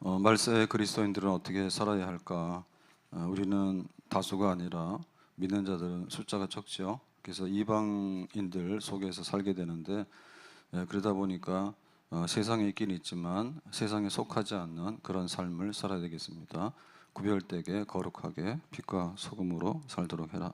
말세의 그리스도인들은 어떻게 살아야 할까? 우리는 다수가 아니라 믿는 자들은 숫자가 적죠. 그래서 이방인들 속에서 살게 되는데 그러다 보니까 세상에 있긴 있지만 세상에 속하지 않는 그런 삶을 살아야 되겠습니다. 구별되게 거룩하게 빛과 소금으로 살도록 해라.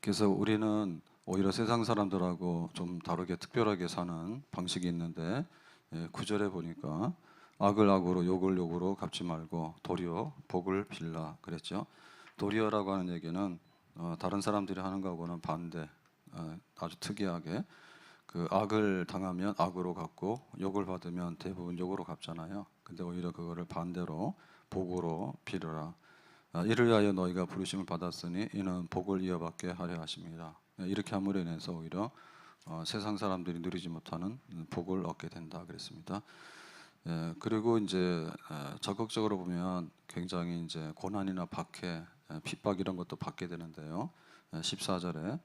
그래서 우리는 오히려 세상 사람들하고 좀 다르게 특별하게 사는 방식이 있는데 9절에 보니까 악을 악으로 욕을 욕으로 갚지 말고 도리어 복을 빌라 그랬죠. 도리어라고 하는 얘기는 다른 사람들이 하는 거하고는 반대, 아주 특이하게 그 악을 당하면 악으로 갚고 욕을 받으면 대부분 욕으로 갚잖아요. 근데 오히려 그거를 반대로 복으로 빌어라. 이를 위하여 너희가 부르심을 받았으니 이는 복을 이어받게 하려 하십니다. 이렇게 함으로 인해서 오히려 세상 사람들이 누리지 못하는 복을 얻게 된다 그랬습니다. 그리고 이제 적극적으로 보면 굉장히 이제 고난이나 박해, 핍박 이런 것도 받게 되는데요. 14절에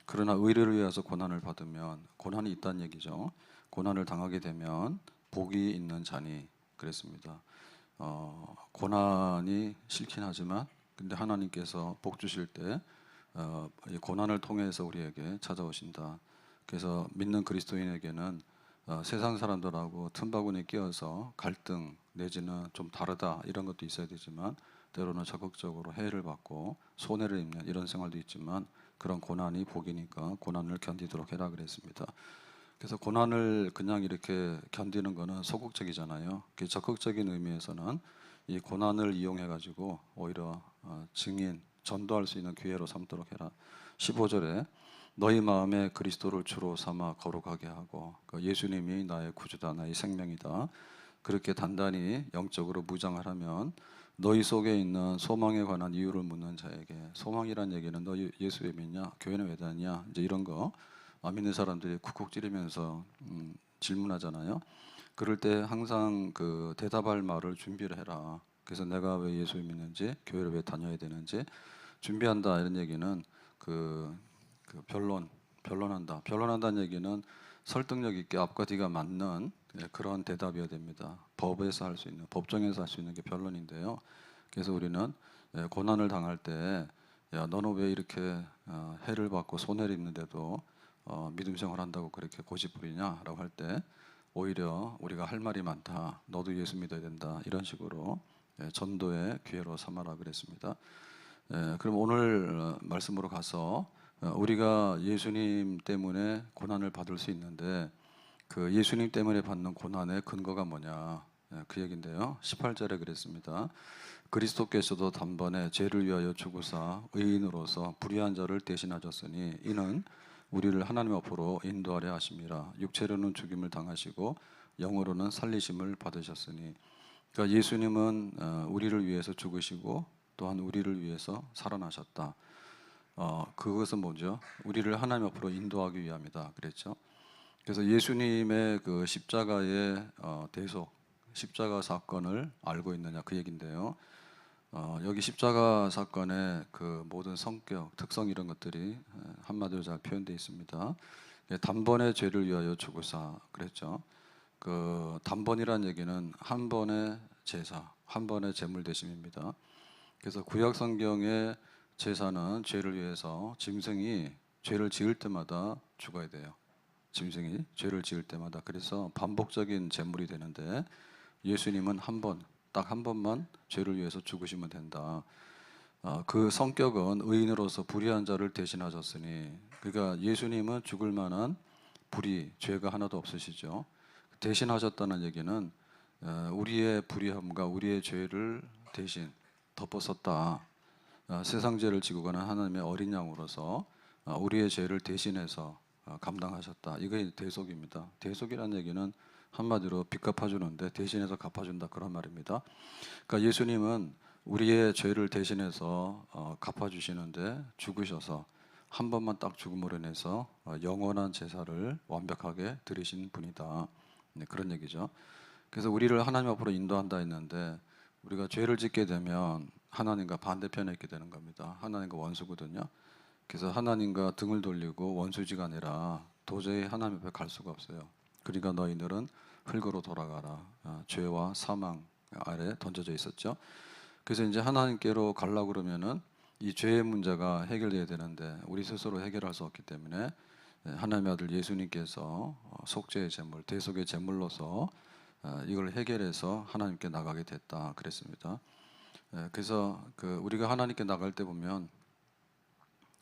그러나 의를 위해서 고난을 받으면 고난이 있다는 얘기죠. 고난을 당하게 되면 복이 있는 자니 그랬습니다. 고난이 싫긴 하지만 근데 하나님께서 복 주실 때 이 고난을 통해서 우리에게 찾아오신다. 그래서 믿는 그리스도인에게는 세상 사람들하고 틈바구니에 끼어서 갈등 내지는 좀 다르다 이런 것도 있어야 되지만 때로는 적극적으로 해를 받고 손해를 입는 이런 생활도 있지만 그런 고난이 복이니까 고난을 견디도록 해라 그랬습니다. 그래서 고난을 그냥 이렇게 견디는 거는 소극적이잖아요. 적극적인 의미에서는 이 고난을 이용해 가지고 오히려 증인, 전도할 수 있는 기회로 삼도록 해라. 15절에 너희 마음에 그리스도를 주로 삼아 거룩하게 하고 예수님이 나의 구주다, 나의 생명이다. 그렇게 단단히 영적으로 무장을 하면 너희 속에 있는 소망에 관한 이유를 묻는 자에게 소망이란 얘기는 너 예수 왜 믿냐? 교회는 왜 다니냐? 이제 이런 거 믿는 사람들이 쿡쿡 찌르면서 질문하잖아요. 그럴 때 항상 그 대답할 말을 준비를 해라. 그래서 내가 왜 예수를 믿는지, 교회를 왜 다녀야 되는지 준비한다 이런 얘기는 변론한다. 변론한다는 얘기는 설득력 있게 앞과 뒤가 맞는 그런 대답이어야 됩니다. 법에서 할 수 있는, 법정에서 할 수 있는 게 변론인데요. 그래서 우리는 고난을 당할 때, 야 너는 왜 이렇게 해를 받고 손해를 입는데도 믿음 생활한다고 그렇게 고집부리냐라고 할 때 오히려 우리가 할 말이 많다. 너도 예수 믿어야 된다. 이런 식으로 전도의 기회로 삼아라 그랬습니다. 그럼 오늘 말씀으로 가서 우리가 예수님 때문에 고난을 받을 수 있는데 그 예수님 때문에 받는 고난의 근거가 뭐냐 그 얘기인데요. 18절에 그랬습니다. 그리스도께서도 단번에 죄를 위하여 죽으사 의인으로서 불의한 자를 대신하셨으니 이는 우리를 하나님 앞으로 인도하려 하심이라. 육체로는 죽임을 당하시고 영으로는 살리심을 받으셨으니 그러니까 예수님은 우리를 위해서 죽으시고 또한 우리를 위해서 살아나셨다. 그것은 뭐죠? 우리를 하나님 앞으로 인도하기 위함이다. 그랬죠. 그래서 예수님의 그 십자가의 대속, 십자가 사건을 알고 있느냐 그 얘긴데요. 여기 십자가 사건의 그 모든 성격, 특성 이런 것들이 한마디로 잘 표현되어 있습니다. 단번에 죄를 위하여 죽으사 그랬죠. 그 단번이란 얘기는 한 번의 제사, 한 번의 제물 대심입니다. 그래서 구약 성경의 제사는 죄를 위해서 짐승이 죄를 지을 때마다 죽어야 돼요. 짐승이 죄를 지을 때마다. 그래서 반복적인 제물이 되는데 예수님은 한 번, 딱 한 번만 죄를 위해서 죽으시면 된다. 그 성격은 의인으로서 불의한 자를 대신하셨으니, 그러니까 예수님은 죽을 만한 불의, 죄가 하나도 없으시죠. 대신하셨다는 얘기는 우리의 불의함과 우리의 죄를 대신 덮었었다. 세상 죄를 지고 가는 하나님의 어린 양으로서 우리의 죄를 대신해서 감당하셨다. 이게 대속입니다. 대속이라는 얘기는 한마디로 빚 갚아주는데 대신해서 갚아준다 그런 말입니다. 그러니까 예수님은 우리의 죄를 대신해서 갚아주시는데 죽으셔서 한 번만 딱 죽음으로 인해서 영원한 제사를 완벽하게 드리신 분이다. 네, 그런 얘기죠. 그래서 우리를 하나님 앞으로 인도한다 했는데 우리가 죄를 짓게 되면 하나님과 반대편에 있게 되는 겁니다. 하나님과 원수거든요. 그래서 하나님과 등을 돌리고 원수지가 아니라 도저히 하나님 앞에 갈 수가 없어요. 그러니까 너희들은 흙으로 돌아가라. 죄와 사망, 아래 던져져 있었죠. 그래서 이제 하나님께로 가려고 그러면은 이 죄의 문제가 해결돼야 되는데 우리 스스로 해결할 수 없기 때문에 하나님의 아들 예수님께서 속죄의 제물, 대속의 제물로서 이걸 해결해서 하나님께 나가게 됐다 그랬습니다. 그래서 우리가 하나님께 나갈 때 보면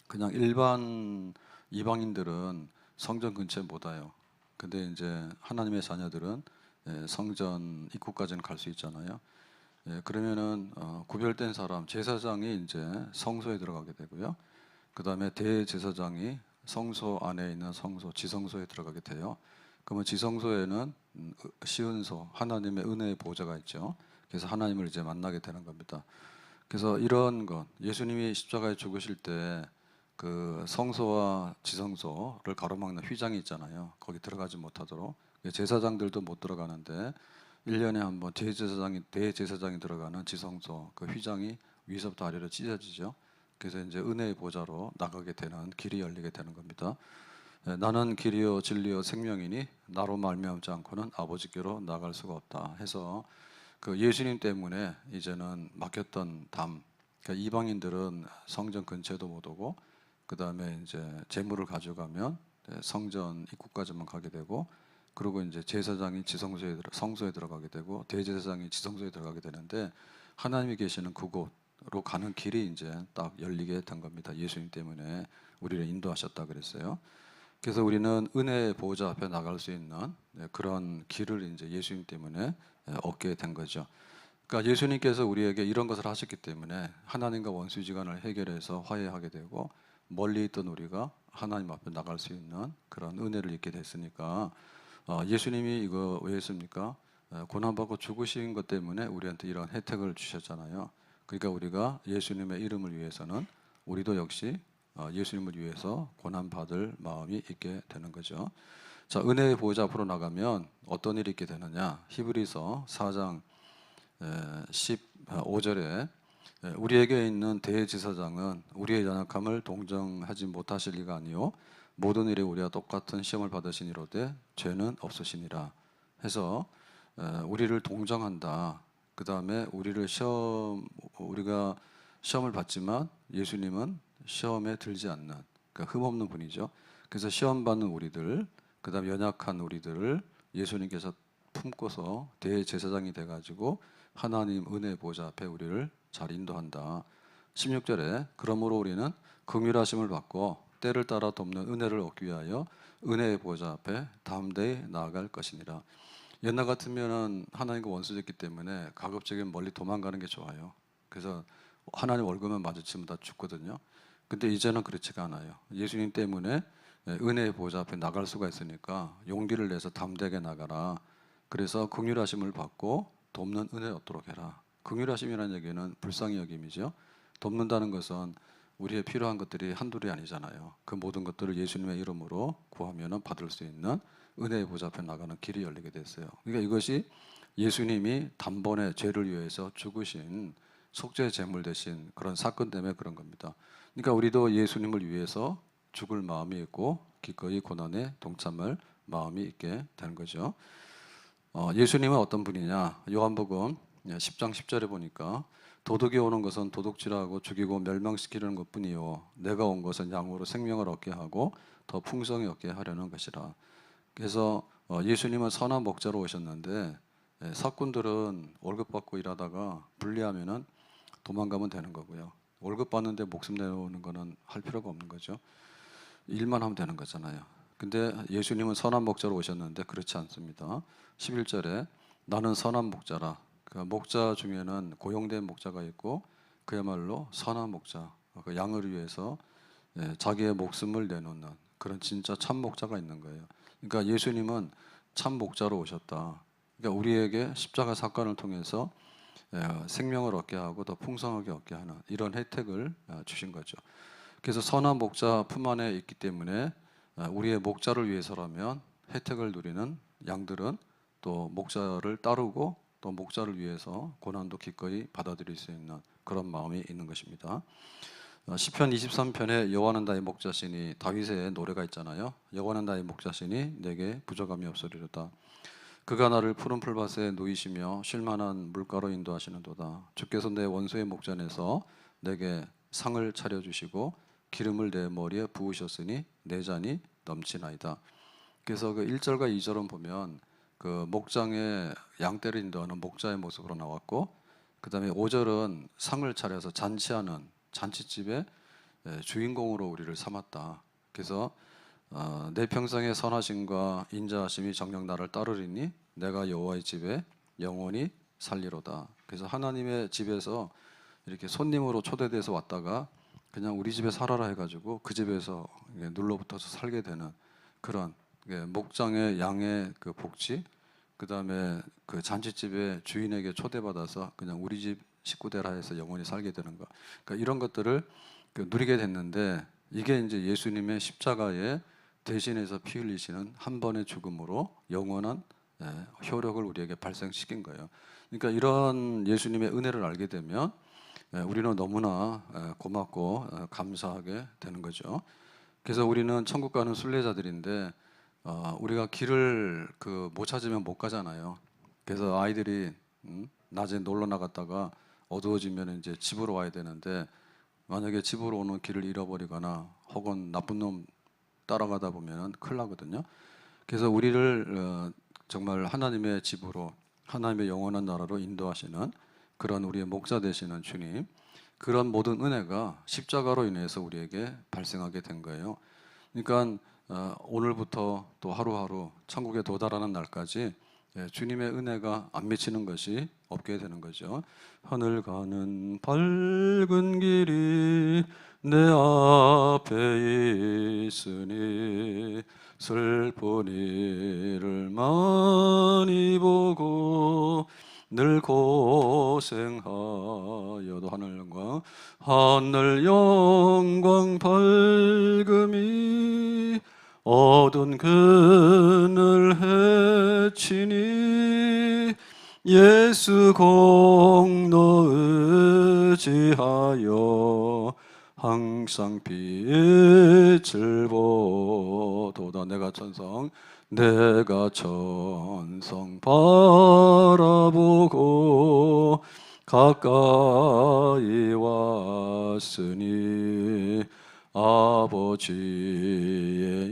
그냥 일반 이방인들은 성전 근처에 못 와요. 근데 이제 하나님의 자녀들은 성전 입구까지는 갈 수 있잖아요. 그러면은 구별된 사람 제사장이 이제 성소에 들어가게 되고요. 그 다음에 대제사장이 성소 안에 있는 성소 지성소에 들어가게 돼요. 그러면 지성소에는 시은소 하나님의 은혜의 보좌가 있죠. 그래서 하나님을 이제 만나게 되는 겁니다. 그래서 이런 것 예수님이 십자가에 죽으실 때 그 성소와 지성소를 가로막는 휘장이 있잖아요. 거기 들어가지 못하도록 제사장들도 못 들어가는데 1년에 한 번 대제사장이 들어가는 지성소 그 휘장이 위서부터 아래로 찢어지죠. 그래서 이제 은혜의 보좌로 나가게 되는 길이 열리게 되는 겁니다. 나는 길이요 진리요 생명이니 나로 말미암지 않고는 아버지께로 나갈 수가 없다 해서 그 예수님 때문에 이제는 막혔던 담, 그러니까 이방인들은 성전 근처에도 못 오고 그 다음에 이제 재물을 가져가면 성전 입구까지만 가게 되고 그리고 이제 제사장이 성소에 들어가게 되고 대제사장이 지성소에 들어가게 되는데 하나님이 계시는 그곳으로 가는 길이 이제 딱 열리게 된 겁니다. 예수님 때문에 우리를 인도하셨다 그랬어요. 그래서 우리는 은혜의 보호자 앞에 나갈 수 있는 그런 길을 이제 예수님 때문에 얻게 된 거죠. 그러니까 예수님께서 우리에게 이런 것을 하셨기 때문에 하나님과 원수지간을 해결해서 화해하게 되고 멀리 있던 우리가 하나님 앞에 나갈 수 있는 그런 은혜를 입게 됐으니까 예수님이 이거 왜 했습니까? 고난받고 죽으신 것 때문에 우리한테 이런 혜택을 주셨잖아요. 그러니까 우리가 예수님의 이름을 위해서는 우리도 역시 예수님을 위해서 고난받을 마음이 있게 되는 거죠. 자, 은혜의 보호자 앞으로 나가면 어떤 일이 있게 되느냐? 히브리서 4장 15절에 우리에게 있는 대제사장은 우리의 연약함을 동정하지 못하실 리가 아니요 모든 일에 우리와 똑같은 시험을 받으시니로되 죄는 없으시니라 해서 우리를 동정한다. 그 다음에 우리가 시험을 받지만 예수님은 시험에 들지 않는 그러니까 흠없는 분이죠. 그래서 시험 받는 우리들, 그 다음에 연약한 우리들을 예수님께서 품고서 대제사장이 돼가지고 하나님 은혜 보좌 앞에 우리를 잘 인도한다. 16절에 그러므로 우리는 긍휼하심을 받고 때를 따라 돕는 은혜를 얻기 위하여 은혜의 보좌 앞에 담대히 나아갈 것이니라. 옛날 같으면은 하나님과 원수됐기 때문에 가급적이면 멀리 도망가는 게 좋아요. 그래서 하나님 월급만 마주치면 다 죽거든요. 근데 이제는 그렇지가 않아요. 예수님 때문에 은혜의 보좌 앞에 나갈 수가 있으니까 용기를 내서 담대하게 나가라. 그래서 긍휼하심을 받고 돕는 은혜 얻도록 해라. 긍휼하심이라는 얘기는 불쌍히 여김이죠. 돕는다는 것은 우리의 필요한 것들이 한둘이 아니잖아요. 그 모든 것들을 예수님의 이름으로 구하면 받을 수 있는 은혜의 보좌 앞에 나가는 길이 열리게 됐어요. 그러니까 이것이 예수님이 단번에 죄를 위해서 죽으신 속죄 제물 대신 그런 사건 때문에 그런 겁니다. 그러니까 우리도 예수님을 위해서 죽을 마음이 있고 기꺼이 고난에 동참할 마음이 있게 되는 거죠. 예수님은 어떤 분이냐? 요한복음 10장 10절에 보니까 도둑이 오는 것은 도둑질하고 죽이고 멸망시키려는 것뿐이요 내가 온 것은 양으로 생명을 얻게 하고 더 풍성히 얻게 하려는 것이라. 그래서 예수님은 선한 목자로 오셨는데 사꾼들은 월급 받고 일하다가 불리하면은 도망가면 되는 거고요. 월급 받는데 목숨 내놓는 거는 할 필요가 없는 거죠. 일만 하면 되는 거잖아요. 근데 예수님은 선한 목자로 오셨는데 그렇지 않습니다. 11절에 나는 선한 목자라. 그 목자 중에는 고용된 목자가 있고 그야말로 선한 목자, 그 양을 위해서 자기의 목숨을 내놓는 그런 진짜 참 목자가 있는 거예요. 그러니까 예수님은 참 목자로 오셨다. 그러니까 우리에게 십자가 사건을 통해서 생명을 얻게 하고 더 풍성하게 얻게 하는 이런 혜택을 주신 거죠. 그래서 선한 목자 품 안에 있기 때문에 우리의 목자를 위해서라면 혜택을 누리는 양들은 또 목자를 따르고 또 목자를 위해서 고난도 기꺼이 받아들일 수 있는 그런 마음이 있는 것입니다. 시편 23편에 여호와는 나의 목자시니 다윗의 노래가 있잖아요. 여호와는 나의 목자시니 내게 부족함이 없으리로다. 그가 나를 푸른 풀밭에 누이시며 쉴만한 물가로 인도하시는도다. 주께서 내 원수의 목전에서 내게 상을 차려주시고 기름을 내 머리에 부으셨으니 내 잔이 넘치나이다. 그래서 그 1절과 2절은 보면 그 목장에 양떼를 인도하는 목자의 모습으로 나왔고, 그 다음에 5절은 상을 차려서 잔치하는 잔치집의 주인공으로 우리를 삼았다. 그래서 내 평생의 선하심과 인자하심이 정녕 나를 따르리니 내가 여호와의 집에 영원히 살리로다. 그래서 하나님의 집에서 이렇게 손님으로 초대돼서 왔다가 그냥 우리 집에 살아라 해가지고 그 집에서 눌러붙어서 살게 되는 그런 목장의 양의 그 복지, 그 다음에 그 잔치집의 주인에게 초대받아서 그냥 우리 집 식구대라 해서 영원히 살게 되는 거. 그러니까 이런 것들을 누리게 됐는데, 이게 이제 예수님의 십자가에 대신해서 피 흘리시는 한 번의 죽음으로 영원한 효력을 우리에게 발생시킨 거예요. 그러니까 이런 예수님의 은혜를 알게 되면 우리는 너무나 고맙고 감사하게 되는 거죠. 그래서 우리는 천국 가는 순례자들인데 우리가 길을 못 찾으면 못 가잖아요. 그래서 아이들이 낮에 놀러 나갔다가 어두워지면 이제 집으로 와야 되는데, 만약에 집으로 오는 길을 잃어버리거나 혹은 나쁜 놈 따라가다 보면 큰일 나거든요. 그래서 우리를 정말 하나님의 집으로, 하나님의 영원한 나라로 인도하시는 그런 우리의 목자 되시는 주님, 그런 모든 은혜가 십자가로 인해서 우리에게 발생하게 된 거예요. 그러니까 오늘부터 또 하루하루 천국에 도달하는 날까지 주님의 은혜가 안 미치는 것이 없게 되는 거죠. 하늘 가는 밝은 길이 내 앞에 있으니 슬픈 일을 많이 보고 늘 고생하여도 하늘 영광 밝음이 어두운 그늘 해치니 예수 공로 의지하여 항상 빛을 보도다. 내가 천성 바라보고 가까이 왔으니 아버지의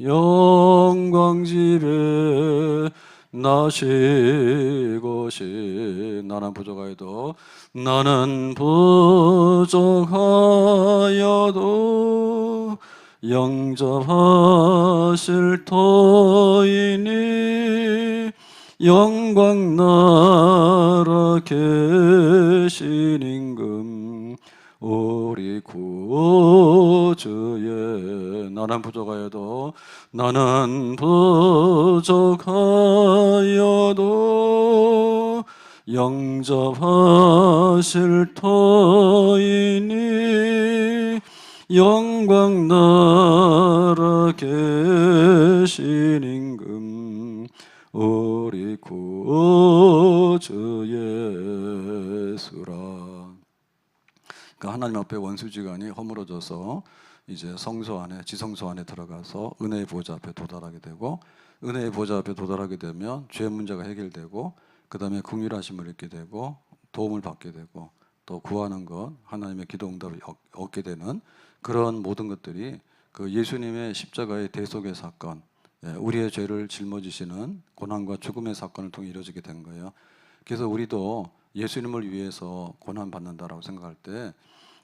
영광 집에 나시고시. 나는 부족하여도 영접하실 터이니 영광 나라 계신 임금 우리 구주의. 나는 부족하여도 영접하실 터이니 영광 나라 계신 임금 우리 구주 예수라. 그러니까 하나님 앞에 원수지간이 허물어져서 이제 성소 안에, 지성소 안에 들어가서 은혜의 보좌 앞에 도달하게 되고, 은혜의 보좌 앞에 도달하게 되면 죄 문제가 해결되고, 그 다음에 긍휼하심을 얻게 되고, 도움을 받게 되고, 또 구하는 것, 하나님의 기도 응답을 얻게 되는 그런 모든 것들이 그 예수님의 십자가의 대속의 사건, 우리의 죄를 짊어지시는 고난과 죽음의 사건을 통해 이루어지게 된 거예요. 그래서 우리도 예수님을 위해서 고난 받는다라고 생각할 때,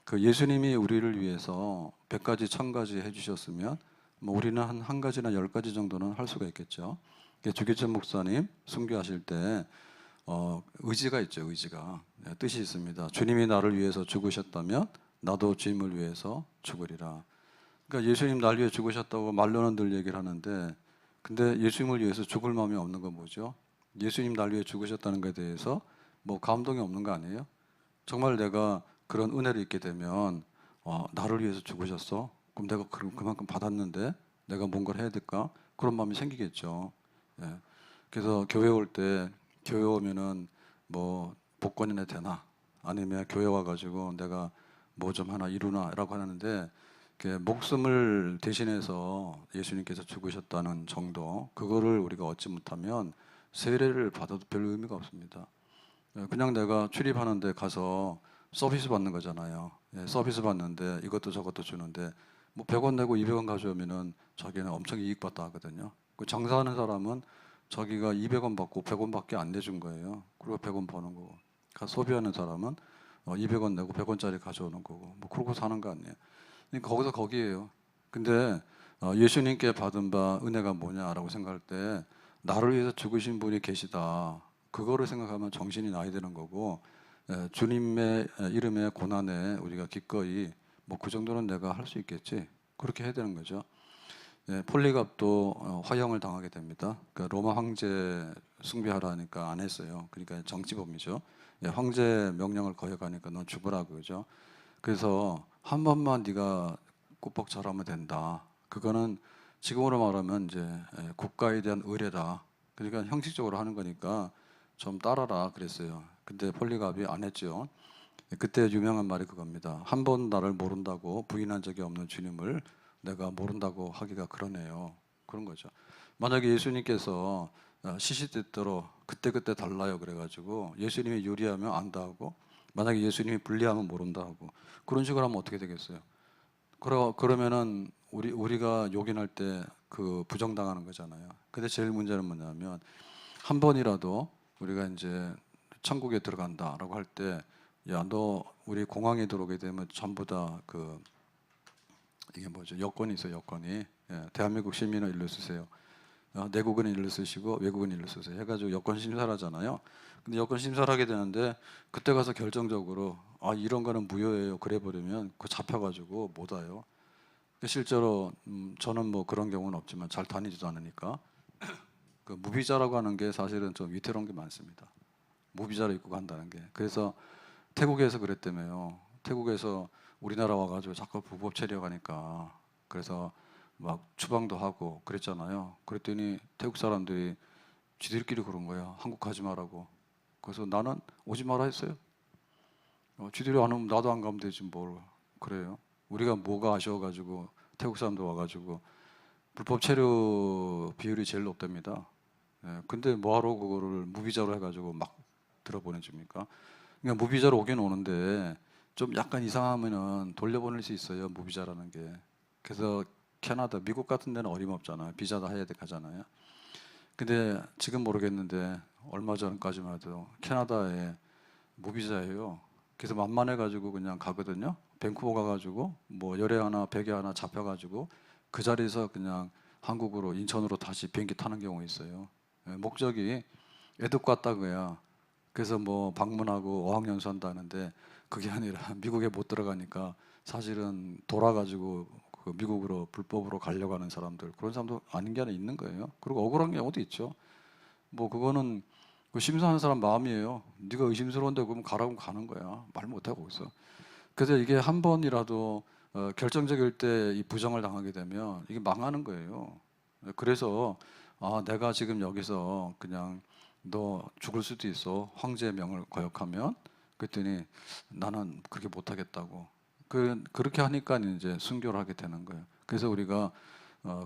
그 예수님이 우리를 위해서 100가지 1000가지 해주셨으면 뭐 우리는 한 가지나 10가지 정도는 할 수가 있겠죠. 주기철 목사님 순교하실 때 의지가 있죠. 의지가, 뜻이 있습니다. 주님이 나를 위해서 죽으셨다면 나도 주님을 위해서 죽으리라. 그러니까 예수님 날 위해 죽으셨다고 말로는 늘 얘기를 하는데, 근데 예수님을 위해서 죽을 마음이 없는 건 뭐죠? 예수님 날 위해 죽으셨다는 것에 대해서 뭐 감동이 없는 거 아니에요? 정말 내가 그런 은혜를 입게 되면 나를 위해서 죽으셨어? 그럼 내가 그만큼 받았는데 내가 뭔가를 해야 될까? 그런 마음이 생기겠죠. 예. 그래서 교회 올 때, 교회 오면은 뭐 복권이나 되나, 아니면 교회 와가지고 내가 뭐 좀 하나 이루나라고 하는데, 목숨을 대신해서 예수님께서 죽으셨다는 정도, 그거를 우리가 얻지 못하면 세례를 받아도 별 의미가 없습니다. 그냥 내가 출입하는데 가서 서비스 받는 거잖아요. 서비스 받는데 이것도 저것도 주는데 뭐 100원 내고 200원 가져오면은 자기는 엄청 이익 받다 하거든요. 그 장사하는 사람은 자기가 200원 받고 100원밖에 안 내준 거예요. 그리고 100원 버는 거고. 소비하는 사람은 200원 내고 100원짜리 가져오는 거고. 뭐 그러고 사는 거 아니에요. 그러니까 거기서 거기에요. 근데 예수님께 받은 바 은혜가 뭐냐라고 생각할 때 나를 위해서 죽으신 분이 계시다. 그거를 생각하면 정신이 나야 되는 거고 주님의 이름의 고난에 우리가 기꺼이 뭐 그 정도는 내가 할 수 있겠지. 그렇게 해야 되는 거죠. 폴리갑도 화형을 당하게 됩니다. 그러니까 로마 황제 숭배하라니까 안 했어요. 그러니까 정치범이죠. 황제 명령을 거역하니까 넌 죽으라고 그러죠. 그래서 한 번만 네가 꾹뻑 절하면 된다. 그거는 지금으로 말하면 이제 국가에 대한 의례다. 그러니까 형식적으로 하는 거니까 좀 따라라 그랬어요. 근데 폴리갑이 안 했죠. 그때 유명한 말이 그겁니다. 한 번 나를 모른다고 부인한 적이 없는 주님을 내가 모른다고 하기가 그러네요. 그런 거죠. 만약에 예수님께서 시시때때로 그때그때 달라요 그래가지고 예수님이 유리하면 안다 하고 만약에 예수님이 불리하면 모른다 하고 그런 식으로 하면 어떻게 되겠어요? 그러면은 우리가 요긴할 때 그 부정당하는 거잖아요. 근데 제일 문제는 뭐냐면 한 번이라도 우리가 이제 천국에 들어간다라고 할 때 야, 너 우리 공항에 들어오게 되면 전부 다 그 이게 뭐죠? 여권이 있어요. 여권이 대한민국 시민은 일로 쓰세요. 내국은 일로 쓰시고 외국은 일로 쓰세요. 해가지고 여권 심사를 하잖아요. 근데 여권 심사를 하게 되는데 그때 가서 결정적으로 이런 거는 무효예요. 그래 버리면 그 잡혀가지고 못 와요. 실제로 저는 뭐 그런 경우는 없지만 잘 다니지도 않으니까 그 무비자라고 하는 게 사실은 좀 위태로운 게 많습니다. 무비자를 입고 간다는 게. 그래서 태국에서 그랬다며요. 태국에서 우리나라 와가지고 자꾸 불법 체류하니까 그래서 막 추방도 하고 그랬잖아요. 그랬더니 태국 사람들이 지들끼리 그런 거야. 한국 가지 말라고. 그래서 나는 오지 마라 했어요. 지들이 안 오면 나도 안 가면 되지 뭘 그래요. 우리가 뭐가 아쉬워가지고 태국 사람들 와가지고 불법 체류 비율이 제일 높답니다. 근데 뭐하러 그거를 무비자로 해가지고 막 들어보내줍니까? 그러니까 무비자로 오긴 오는데 좀 약간 이상하면은 돌려보낼 수 있어요. 무비자라는 게. 그래서 캐나다, 미국 같은 데는 어림없잖아요. 비자도 해야 돼 가잖아요. 근데 지금 모르겠는데 얼마 전까지만 해도 캐나다에 무비자예요. 그래서 만만해가지고 그냥 가거든요. 밴쿠버 가가지고 뭐 열에 하나 백에 하나 잡혀가지고 그 자리에서 그냥 한국으로 인천으로 다시 비행기 타는 경우 있어요. 목적이 애국 갔다고야. 그래서 뭐 방문하고 어학연수 한다는데 그게 아니라 미국에 못 들어가니까 사실은 돌아가지고 그 미국으로 불법으로 가려고 하는 사람들 그런 사람도 아닌 게 아니라 있는 거예요. 그리고 억울한 경우도 있죠. 뭐 그거는 그 심사하는 사람 마음이에요. 네가 의심스러운데 그러면 가라고 가는 거야. 말 못하고 거기서. 그래서 이게 한 번이라도 결정적일 때 이 부정을 당하게 되면 이게 망하는 거예요. 그래서 내가 지금 여기서 그냥 너 죽을 수도 있어. 황제의 명을 거역하면. 그랬더니 나는 그렇게 못하겠다고. 그렇게 하니까 이제 순교를 하게 되는 거예요. 그래서 우리가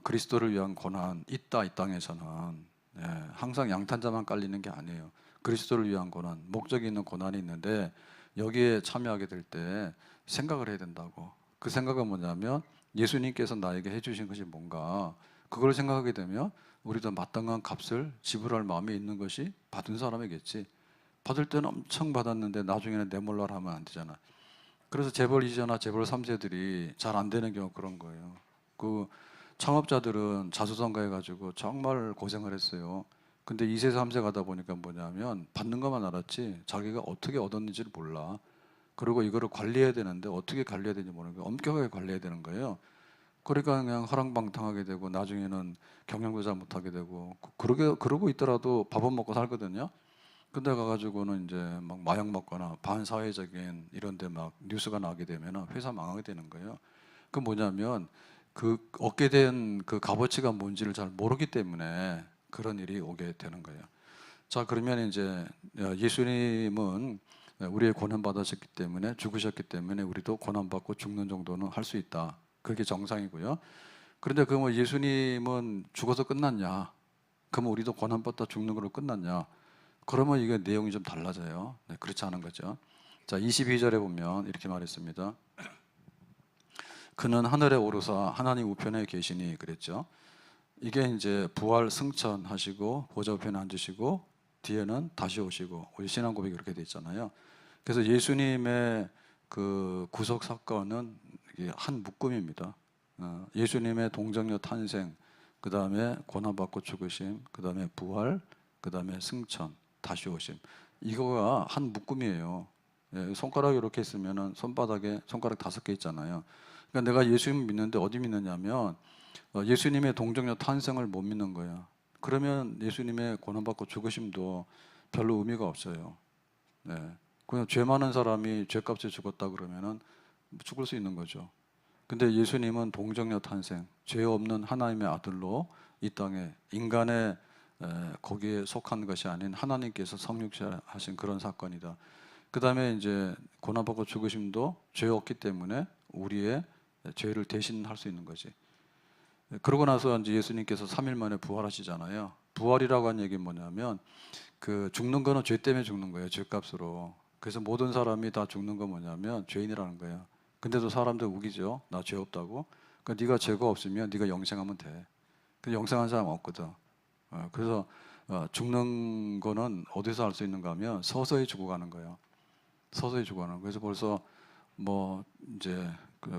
그리스도를 위한 고난 있다 이 땅에서는 항상 양탄자만 깔리는 게 아니에요. 그리스도를 위한 고난, 목적이 있는 고난이 있는데 여기에 참여하게 될 때 생각을 해야 된다고. 그 생각은 뭐냐면 예수님께서 나에게 해주신 것이 뭔가 그걸 생각하게 되면 우리도 마땅한 값을 지불할 마음이 있는 것이 받은 사람이겠지. 받을 때는 엄청 받았는데 나중에는 내 몰라라 하면 안 되잖아. 그래서 재벌 2세나 재벌 3세들이 잘 안 되는 경우 그런 거예요. 그 창업자들은 자수성가 해가지고 정말 고생을 했어요. 근데 2세, 3세 가다 보니까 뭐냐면 받는 것만 알았지 자기가 어떻게 얻었는지를 몰라. 그리고 이거를 관리해야 되는데 어떻게 관리해야 되는지 모르는 거예요. 엄격하게 관리해야 되는 거예요. 그러니까 그냥 허랑방탕하게 되고 나중에는 경영도 잘 못하게 되고 그러고 있더라도 밥은 먹고 살거든요. 근데 가가지고는 이제 막 마약 먹거나 반사회적인 이런 데 막 뉴스가 나게 되면 회사 망하게 되는 거예요. 그 뭐냐면 그 얻게 된 그 값어치가 뭔지를 잘 모르기 때문에 그런 일이 오게 되는 거예요. 자, 그러면 이제 예수님은 우리의 고난 받으셨기 때문에 죽으셨기 때문에 우리도 고난 받고 죽는 정도는 할 수 있다. 그게 정상이고요. 그런데 그 뭐 예수님은 죽어서 끝났냐? 그러면 우리도 고난받다 죽는 걸로 끝났냐? 그러면 이게 내용이 좀 달라져요. 네, 그렇지 않은 거죠. 자, 22절에 보면 이렇게 말했습니다. 그는 하늘에 오르사 하나님 우편에 계시니 그랬죠. 이게 이제 부활 승천하시고 보좌 우편에 앉으시고 뒤에는 다시 오시고 우리 신앙 고백이 그렇게 돼 있잖아요. 그래서 예수님의 그 구속 사건은 이게 한 묶음입니다. 예수님의 동정녀 탄생, 그 다음에 고난받고 죽으심, 그 다음에 부활, 그 다음에 승천, 다시 오심. 이거가 한 묶음이에요. 예, 손가락 이렇게 있으면은 손바닥에 손가락 5개 있잖아요. 그러니까 내가 예수님 믿는데 어디 믿느냐면 예수님의 동정녀 탄생을 못 믿는 거야. 그러면 예수님의 고난받고 죽으심도 별로 의미가 없어요. 네. 그냥 죄 많은 사람이 죄값에 죽었다 그러면은 죽을 수 있는 거죠. 근데 예수님은 동정녀 탄생, 죄 없는 하나님의 아들로 이 땅에 인간의 거기에 속한 것이 아닌 하나님께서 성육체하신 그런 사건이다. 그 다음에 이제 고난받고 죽으심도 죄 없기 때문에 우리의 죄를 대신할 수 있는 거지. 그러고 나서 이제 예수님께서 3일 만에 부활하시잖아요. 부활이라고 한 얘기는 뭐냐면 그 죽는 거는 죄 때문에 죽는 거예요. 죄값으로. 그래서 모든 사람이 다 죽는 건 뭐냐면 죄인이라는 거예요. 근데도 사람들 우기죠. 나 죄 없다고. 그러니까 네가 죄가 없으면 네가 영생하면 돼. 근데 영생한 사람 없거든. 그래서 죽는 거는 어디서 알 수 있는가 하면 서서히 죽어가는 거예요. 서서히 죽어가는 거예요. 그래서 벌써 뭐 이제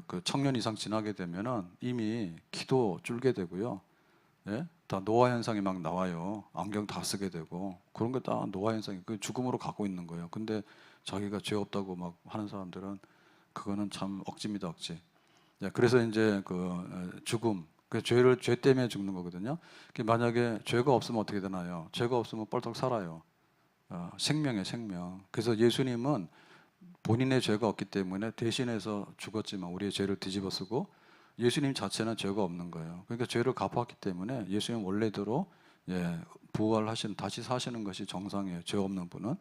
그 청년 이상 지나게 되면은 이미 키도 줄게 되고요. 예? 다 노화 현상이 막 나와요. 안경 다 쓰게 되고 그런 게 다 노화 현상이 그 죽음으로 가고 있는 거예요. 근데 자기가 죄 없다고 막 하는 사람들은 그거는 참 억지입니다, 억지. 예, 그래서 이제 그 죽음, 그 죄 때문에 죽는 거거든요. 만약에 죄가 없으면 어떻게 되나요? 죄가 없으면 뻘떡 살아요. 생명이에요, 생명. 그래서 예수님은 본인의 죄가 없기 때문에 대신해서 죽었지만 우리의 죄를 뒤집어쓰고 예수님 자체는 죄가 없는 거예요. 그러니까 죄를 갚았기 때문에 예수님 원래대로 부활하신 다시 사시는 것이 정상이에요. 죄 없는 분은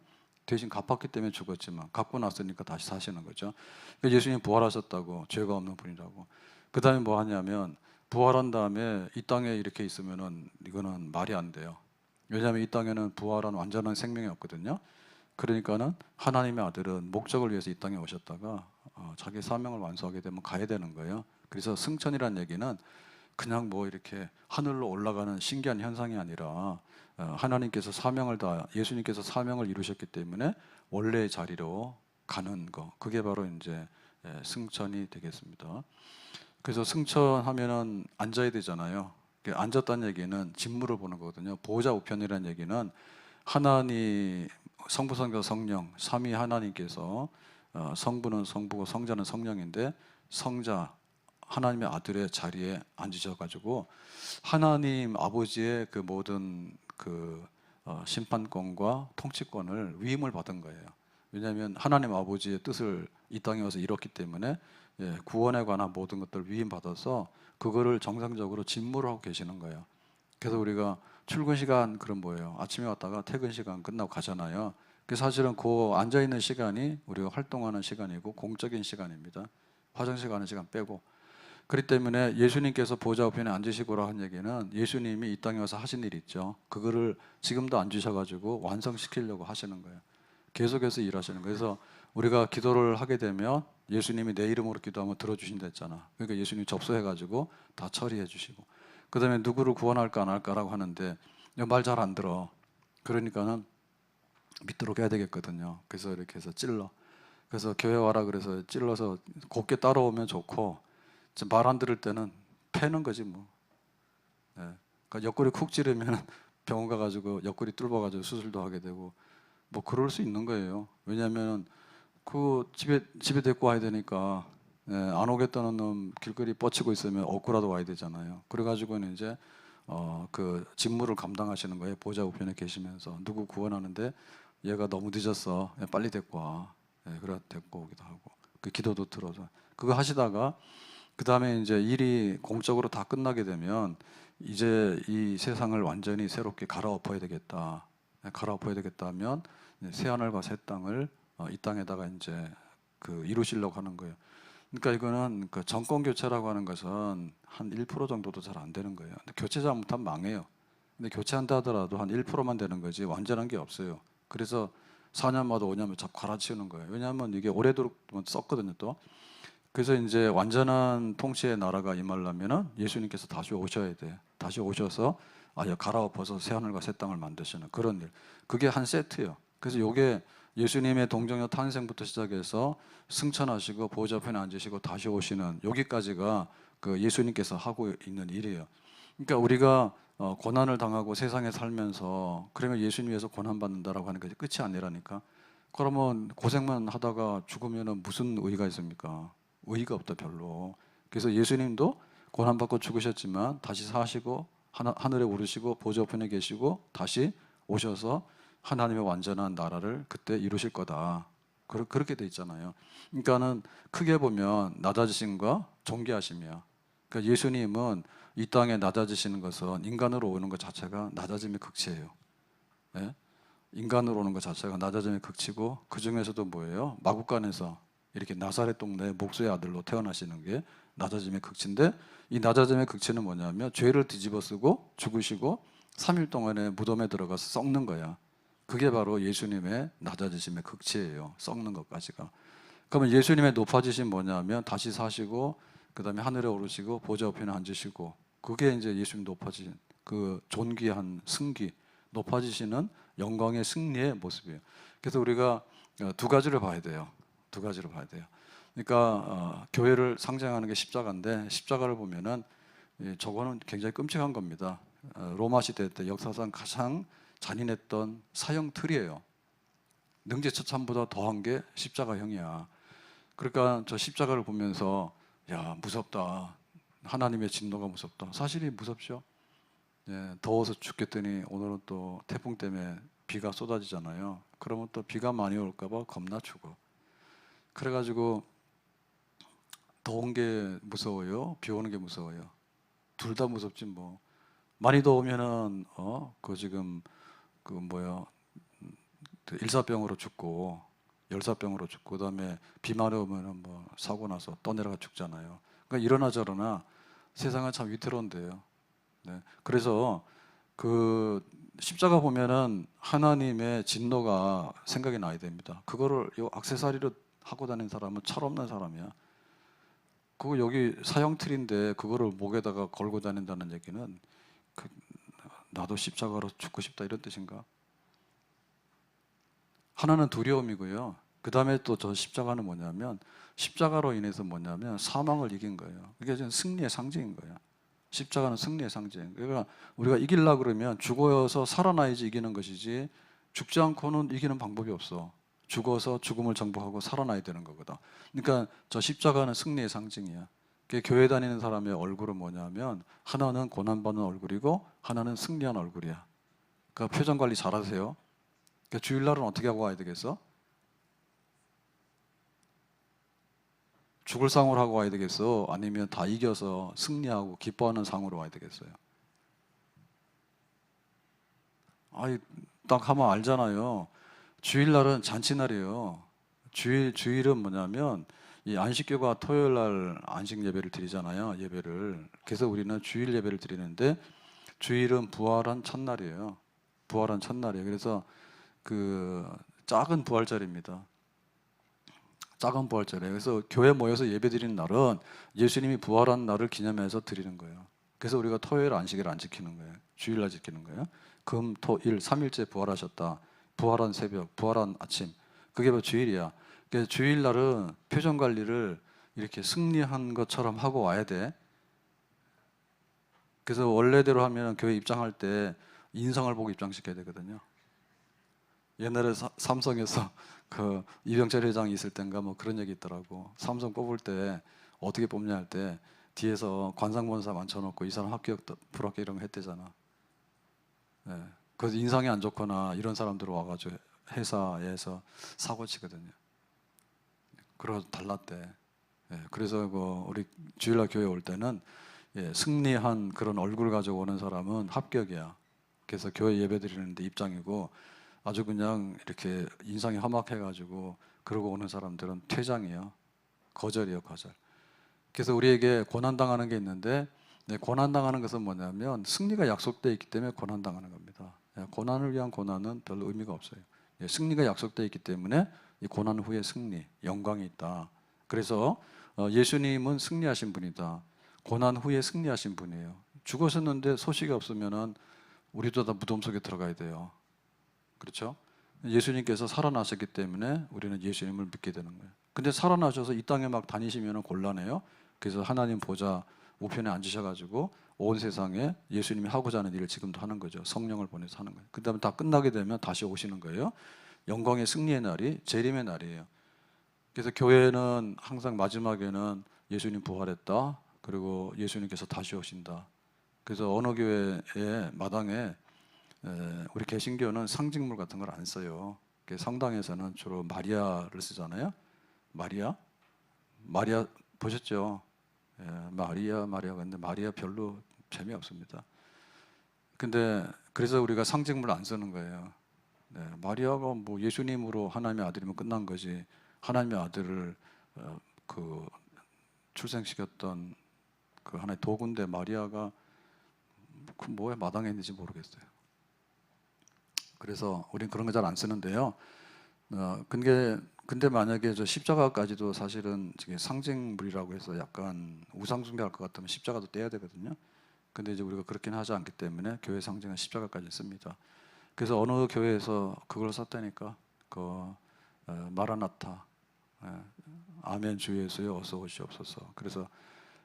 대신 갚았기 때문에 죽었지만 갚고 났으니까 다시 사시는 거죠. 그러니까 예수님 부활하셨다고 죄가 없는 분이라고. 그 다음에 뭐 하냐면 부활한 다음에 이 땅에 이렇게 있으면은 이거는 말이 안 돼요. 왜냐하면 이 땅에는 부활한 완전한 생명이 없거든요. 그러니까는 하나님의 아들은 목적을 위해서 이 땅에 오셨다가 자기 사명을 완수하게 되면 가야 되는 거예요. 그래서 승천이라는 얘기는 그냥 뭐 이렇게 하늘로 올라가는 신기한 현상이 아니라 하나님께서 예수님께서 사명을 이루셨기 때문에 원래의 자리로 가는 거. 그게 바로 이제 승천이 되겠습니다. 그래서 승천하면은 앉아야 되잖아요. 앉았다는 얘기는 직무를 보는 거거든요. 보좌 우편이라는 얘기는 하나님 성부, 성자, 성령 삼위 하나님께서 성부는 성부고 성자는 성령인데 성자 하나님의 아들의 자리에 앉으셔가지고 하나님 아버지의 그 모든 그 심판권과 통치권을 위임을 받은 거예요. 왜냐하면 하나님 아버지의 뜻을 이 땅에 와서 이뤘기 때문에 구원에 관한 모든 것들을 위임받아서 그거를 정상적으로 직무를 하고 계시는 거예요. 그래서 우리가 출근 시간 그럼 뭐예요? 아침에 왔다가 퇴근 시간 끝나고 가잖아요. 그 사실은 그 앉아 있는 시간이 우리가 활동하는 시간이고 공적인 시간입니다. 화장실 가는 시간 빼고. 그렇기 때문에 예수님께서 보좌 우편에 앉으시고라 한 얘기는 예수님이 이 땅에 와서 하신 일이 있죠. 그거를 지금도 앉으셔가지고 완성시키려고 하시는 거예요. 계속해서 일하시는 거예요. 그래서 우리가 기도를 하게 되면 예수님이 내 이름으로 기도하면 들어주신다 했잖아. 그러니까 예수님 접수해가지고 다 처리해 주시고. 그 다음에 누구를 구원할까 안 할까라고 하는데 말 잘 안 들어. 그러니까는 믿도록 해야 되겠거든요. 그래서 이렇게 해서 찔러. 그래서 교회 와라 그래서 찔러서 곱게 따라오면 좋고 말 안 들을 때는 패는 거지 뭐. 그러니까 옆구리 쿡 찌르면 병원 가가지고 옆구리 뚫어가지고 수술도 하게 되고 뭐 그럴 수 있는 거예요. 왜냐하면 그 집에 데리고 와야 되니까 안 오겠다는 놈 길거리 뻗치고 있으면 업고라도 와야 되잖아요. 그래가지고는 이제 그 직무를 감당하시는 거예요. 보좌 우편에 계시면서 누구 구원하는데 얘가 너무 늦었어. 빨리 데리고 와. 그래 데리고 오기도 하고 그 기도도 들어서 그거 하시다가 그 다음에 이제 일이 공적으로 다 끝나게 되면 이제 이 세상을 완전히 새롭게 갈아엎어야 되겠다. 갈아엎어야 되겠다 하면 새 하늘과 새 땅을 이 땅에다가 이제 그 이루시려고 하는 거예요. 그러니까 이거는 그 정권 교체라고 하는 것은 한 1% 정도도 잘 안 되는 거예요. 근데 교체 잘못하면 망해요. 근데 교체한다 하더라도 한 1%만 되는 거지 완전한 게 없어요. 그래서 4년마다 5년마다 자꾸 갈아치우는 거예요. 왜냐하면 이게 오래도록 썼거든요 또. 그래서 이제 완전한 통치의 나라가 임하려면은 예수님께서 다시 오셔야 돼. 다시 오셔서 아예 갈아엎어서 새 하늘과 새 땅을 만드시는 그런 일. 그게 한 세트예요. 그래서 요게 예수님의 동정녀 탄생부터 시작해서 승천하시고 보좌 앞에 앉으시고 다시 오시는 여기까지가 그 예수님께서 하고 있는 일이에요. 그러니까 우리가 고난을 당하고 세상에 살면서 그러면 예수님 위해서 고난 받는다라고 하는 게 끝이 아니라니까. 그러면 고생만 하다가 죽으면은 무슨 의의가 있습니까? 의의가 없다 별로. 그래서 예수님도 고난 받고 죽으셨지만 다시 사시고 하늘에 오르시고 보좌 우편에 계시고 다시 오셔서 하나님의 완전한 나라를 그때 이루실 거다. 그렇게 돼 있잖아요. 그러니까는 크게 보면 낮아지심과 존귀하심이야. 그러니까 예수님은 이 땅에 낮아지시는 것은 인간으로 오는 것 자체가 낮아짐의 극치예요. 예? 인간으로 오는 것 자체가 낮아짐의 극치고 그 중에서도 뭐예요? 마국간에서 이렇게 나사렛 동네 목수의 아들로 태어나시는 게 낮아짐의 극치인데 이 낮아짐의 극치는 뭐냐면 죄를 뒤집어 쓰고 죽으시고 3일 동안에 무덤에 들어가서 썩는 거야. 그게 바로 예수님의 낮아지심의 극치예요. 썩는 것까지가. 그러면 예수님의 높아지심 뭐냐면 다시 사시고 그 다음에 하늘에 오르시고 보좌 우편에 앉으시고 그게 이제 예수님 높아지신 그 존귀한 승기 높아지시는 영광의 승리의 모습이에요. 그래서 우리가 두 가지를 봐야 돼요. 두 가지를 봐야 돼요. 그러니까 교회를 상징하는 게 십자가인데 십자가를 보면은 저거는 굉장히 끔찍한 겁니다. 로마 시대 때 역사상 가장 잔인했던 사형 틀이에요. 능지처참보다 더한 게 십자가형이야. 그러니까 저 십자가를 보면서 야 무섭다. 하나님의 진노가 무섭다. 사실이 무섭죠. 예, 더워서 죽겠더니 오늘은 또 태풍 때문에 비가 쏟아지잖아요. 그러면 또 비가 많이 올까봐 겁나 죽어. 그래가지고 더운 게 무서워요? 비 오는 게 무서워요? 둘 다 무섭지 뭐. 많이 더우면은 그 지금 그 뭐야 그 일사병으로 죽고 열사병으로 죽고 그다음에 비 많이 오면은 뭐 사고 나서 떠내려가 죽잖아요. 그러니까 이러나 저러나 세상은 참 위태로운데요. 네. 그래서 그 십자가 보면은 하나님의 진노가 생각이 나야 됩니다. 그거를 요 액세서리로 하고 다니는 사람은 철없는 사람이야. 그거 여기 사형틀인데 그거를 목에다가 걸고 다닌다는 얘기는 나도 십자가로 죽고 싶다 이런 뜻인가? 하나는 두려움이고요. 그 다음에 또 저 십자가는 뭐냐면 십자가로 인해서 뭐냐면 사망을 이긴 거예요. 이게 지금 승리의 상징인 거예요. 십자가는 승리의 상징. 그러니까 우리가 이기려고 그러면 죽어서 살아나야지 이기는 것이지 죽지 않고는 이기는 방법이 없어. 죽어서 죽음을 정복하고 살아나야 되는 거거든. 그러니까 저 십자가는 승리의 상징이야. 교회 다니는 사람의 얼굴은 뭐냐면 하나는 고난받는 얼굴이고 하나는 승리한 얼굴이야. 그러니까 표정 관리 잘하세요. 그러니까 주일날은 어떻게 하고 와야 되겠어? 죽을 상으로 하고 와야 되겠어? 아니면 다 이겨서 승리하고 기뻐하는 상으로 와야 되겠어요? 아이, 딱 하면 알잖아요. 주일날은 잔치날이에요. 주일은 뭐냐면 이 안식교가 토요일 날 안식 예배를 드리잖아요. 예배를. 그래서 우리는 주일 예배를 드리는데 주일은 부활한 첫날이에요. 부활한 첫날이에요. 그래서 그 작은 부활절입니다. 작은 부활절이에요. 그래서 교회 모여서 예배 드리는 날은 예수님이 부활한 날을 기념해서 드리는 거예요. 그래서 우리가 토요일 안식일 안 지키는 거예요. 주일날 지키는 거예요. 금, 토, 일, 3일째 부활하셨다. 부활한 새벽, 부활한 아침. 그게 바로 주일이야. 그래서 주일날은 표정 관리를 이렇게 승리한 것처럼 하고 와야 돼. 그래서 원래대로 하면 교회 입장할 때 인성을 보고 입장시켜야 되거든요. 옛날에 삼성에서 그 이병철 회장이 있을 땐가 뭐 그런 얘기 있더라고. 삼성 뽑을 때 어떻게 뽑냐 할 때 뒤에서 관상본사 앉혀놓고 이 사람 합격, 불합격 이런 거 했대잖아. 예. 그래서 인상이 안 좋거나 이런 사람들 와가지고 회사에서 사고 치거든요. 그래서 달랐대. 예. 그래서 그 우리 주일날 교회 올 때는 승리한 그런 얼굴 가지고 오는 사람은 합격이야. 그래서 교회 예배 드리는데 입장이고 아주 그냥 이렇게 인상이 험악해가지고 그러고 오는 사람들은 퇴장이에요. 거절이에요, 거절. 그래서 우리에게 고난 당하는 게 있는데 네, 고난당하는 것은 뭐냐면 승리가 약속되어 있기 때문에 고난당하는 겁니다. 고난을 위한 고난은 별로 의미가 없어요. 승리가 약속되어 있기 때문에 이 고난 후에 승리, 영광이 있다. 그래서 예수님은 승리하신 분이다. 고난 후에 승리하신 분이에요. 죽었었는데 소식이 없으면은 우리도 다 무덤 속에 들어가야 돼요. 그렇죠? 예수님께서 살아나셨기 때문에 우리는 예수님을 믿게 되는 거예요. 근데 살아나셔서 이 땅에 막 다니시면 곤란해요. 그래서 하나님 보좌 우편에 앉으셔가지고 온 세상에 예수님이 하고자 하는 일을 지금도 하는 거죠. 성령을 보내서 하는 거예요. 그 다음에 다 끝나게 되면 다시 오시는 거예요. 영광의 승리의 날이 재림의 날이에요. 그래서 교회는 항상 마지막에는 예수님 부활했다. 그리고 예수님께서 다시 오신다. 그래서 어느 교회의 마당에 우리 개신교는 상징물 같은 걸 안 써요. 성당에서는 주로 마리아를 쓰잖아요. 마리아 보셨죠? 마리아. 근데 마리아 별로 재미없습니다. 근데 그래서 우리가 상징물 안 쓰는 거예요. 마리아가 뭐 예수님으로 하나님의 아들이면 끝난 거지. 하나님의 아들을 그 출생시켰던 그 하나의 도구인데 마리아가 그 뭐에 마당에 있는지 모르겠어요. 그래서 우린 그런 거 잘 안 쓰는데요. 근데 만약에 저 십자가까지도 사실은 상징물이라고 해서 약간 우상숭배할 것 같으면 십자가도 떼야 되거든요. 근데 이제 우리가 그렇게는 하지 않기 때문에 교회 상징은 십자가까지 씁니다. 그래서 어느 교회에서 그걸 썼다니까 마라나타, 아멘 주 예수여 어서 오시옵소서. 그래서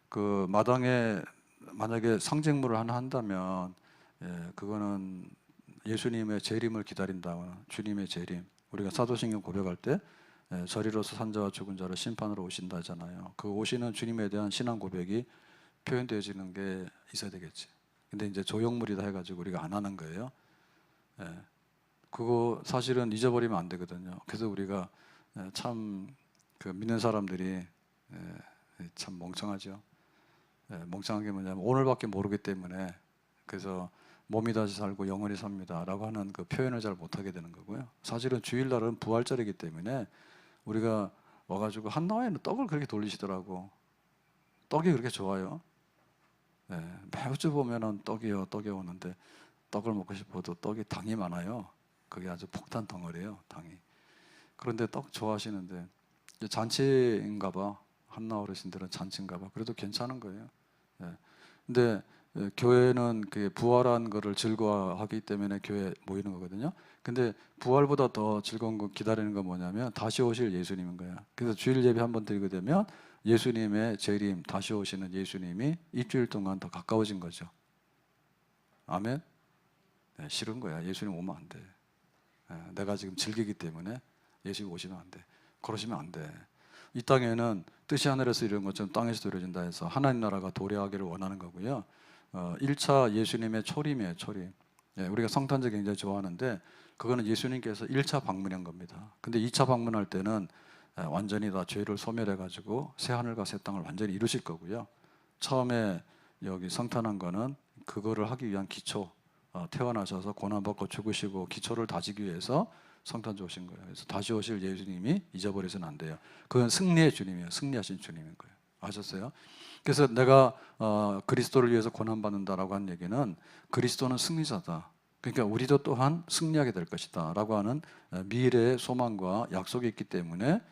그 마당에 만약에 상징물을 하나 한다면 그거는 예수님의 재림을 기다린다거나 주님의 재림. 우리가 사도신경 고백할 때 저리로서 산 자와 죽은 자를 심판으로 오신다 하잖아요. 그 오시는 주님에 대한 신앙 고백이 표현되어지는 게 있어야 되겠지. 근데 이제 조형물이다 해가지고 우리가 안 하는 거예요. 그거 사실은 잊어버리면 안 되거든요. 그래서 우리가 참 그 믿는 사람들이 참 멍청하죠. 멍청한 게 뭐냐면 오늘밖에 모르기 때문에 그래서 몸이 다시 살고 영원히 삽니다 라고 하는 그 표현을 잘 못하게 되는 거고요. 사실은 주일날은 부활절이기 때문에 우리가 와가지고 한나라에는 떡을 그렇게 돌리시더라고. 떡이 그렇게 좋아요. 매주 보면은 떡이요 떡이 오는데 떡을 먹고 싶어도 떡이 당이 많아요. 그게 아주 폭탄 덩어리예요, 당이. 그런데 떡 좋아하시는데 잔치인가 봐. 한나 어르신들은 잔치인가 봐. 그래도 괜찮은 거예요. 근데 교회는 그 부활한 거를 즐거워하기 때문에 교회에 모이는 거거든요. 근데 부활보다 더 즐거운 거 기다리는 건 뭐냐면 다시 오실 예수님인 거야. 그래서 주일 예배 한번 드리게 되면 예수님의 재림, 다시 오시는 예수님이 일주일 동안 더 가까워진 거죠. 아멘. 싫은 거야. 예수님 오면 안 돼. 내가 지금 즐기기 때문에 예수님 오시면 안 돼. 그러시면 안 돼. 이 땅에는 뜻이 하늘에서 이루어진 것처럼 땅에서 이루어진다 해서 하나님 나라가 도래하기를 원하는 거고요. 1차 예수님의 초림이에요. 초림. 우리가 성탄절 굉장히 좋아하는데 그거는 예수님께서 1차 방문한 겁니다. 근데 2차 방문할 때는 완전히 다 죄를 소멸해가지고 새 하늘과 새 땅을 완전히 이루실 거고요. 처음에 여기 성탄한 거는 그거를 하기 위한 기초, 태어나셔서 고난받고 죽으시고 기초를 다지기 위해서 성탄절 오신 거예요. 그래서 다시 오실 예수님이 잊어버려서는 안 돼요. 그건 승리의 주님이에요. 승리하신 주님인 거예요. 아셨어요? 그래서 내가 그리스도를 위해서 고난받는다라고 한 얘기는 그리스도는 승리자다. 그러니까 우리도 또한 승리하게 될 것이다 라고 하는 미래의 소망과 약속이 있기 때문에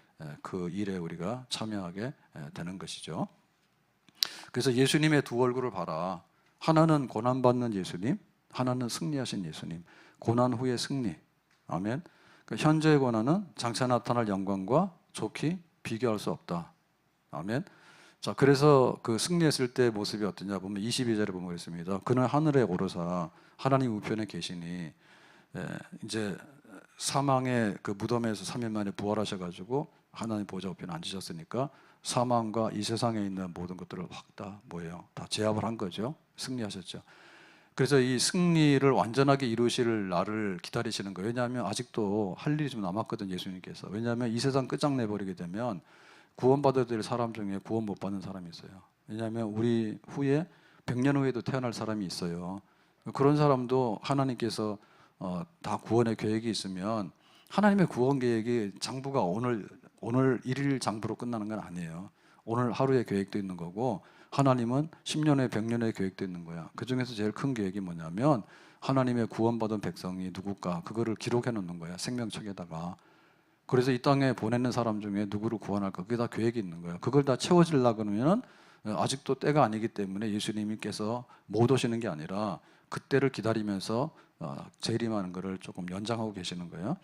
그 일에 우리가 참여하게 되는 것이죠. 그래서 예수님의 두 얼굴을 봐라. 하나는 고난받는 예수님, 하나는 승리하신 예수님. 고난 후의 승리. 아멘. 그러니까 현재의 고난은 장차 나타날 영광과 좋게 비교할 수 없다. 아멘. 자, 그래서 그 승리했을 때 모습이 어떠냐 보면 22절에 보면 그렇습니다. 그는 하늘에 오르사 하나님 우편에 계시니 이제 사망의 그 무덤에서 3일 만에 부활하셔가지고 하나님 보좌 우편에 앉으셨으니까 사망과 이 세상에 있는 모든 것들을 확 다 뭐예요? 다 제압을 한 거죠. 승리하셨죠. 그래서 이 승리를 완전하게 이루실 날을 기다리시는 거예요. 왜냐하면 아직도 할 일이 좀 남았거든 예수님께서. 왜냐하면 이 세상 끝장내버리게 되면 구원받아야 될 사람 중에 구원 못 받는 사람이 있어요. 왜냐하면 우리 후에 100년 후에도 태어날 사람이 있어요. 그런 사람도 하나님께서 다 구원의 계획이 있으면 하나님의 구원 계획이 장부가 오늘 일일 장부로 끝나는 건 아니에요. 오늘 하루의 계획도 있는 거고 하나님은 10년에 100년의 계획도 있는 거야. 그 중에서 제일 큰 계획이 뭐냐면 하나님의 구원받은 백성이 누굴까 그거를 기록해 놓는 거야. 생명책에다가. 그래서 이 땅에 보내는 사람 중에 누구를 구원할까 그게 다 계획이 있는 거예요. 그걸 다 채워지려고 그러면 아직도 때가 아니기 때문에 예수님께서 못 오시는 게 아니라 그때를 기다리면서 재림하는 것을 조금 연장하고 계시는 거예요.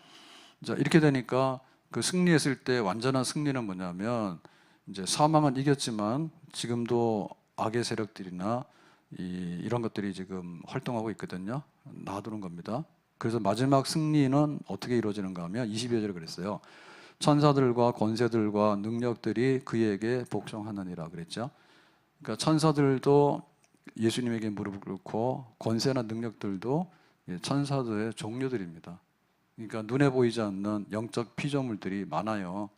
자, 이렇게 되니까 그 승리했을 때 완전한 승리는 뭐냐면 이제 사망은 이겼지만 지금도 악의 세력들이나 이런 것들이 지금 활동하고 있거든요. 놔두는 겁니다. 그래서 마지막 승리는 어떻게 이루어지는가 하면 22절에 그랬어요. 천사들과 권세들과 능력들이 그에게 복종하느니라 그랬죠. 그러니까 천사들도 예수님에게 무릎을 꿇고 권세나 능력들도 천사들의 종류들입니다. 그러니까 눈에 보이지 않는 영적 피조물들이 많아요.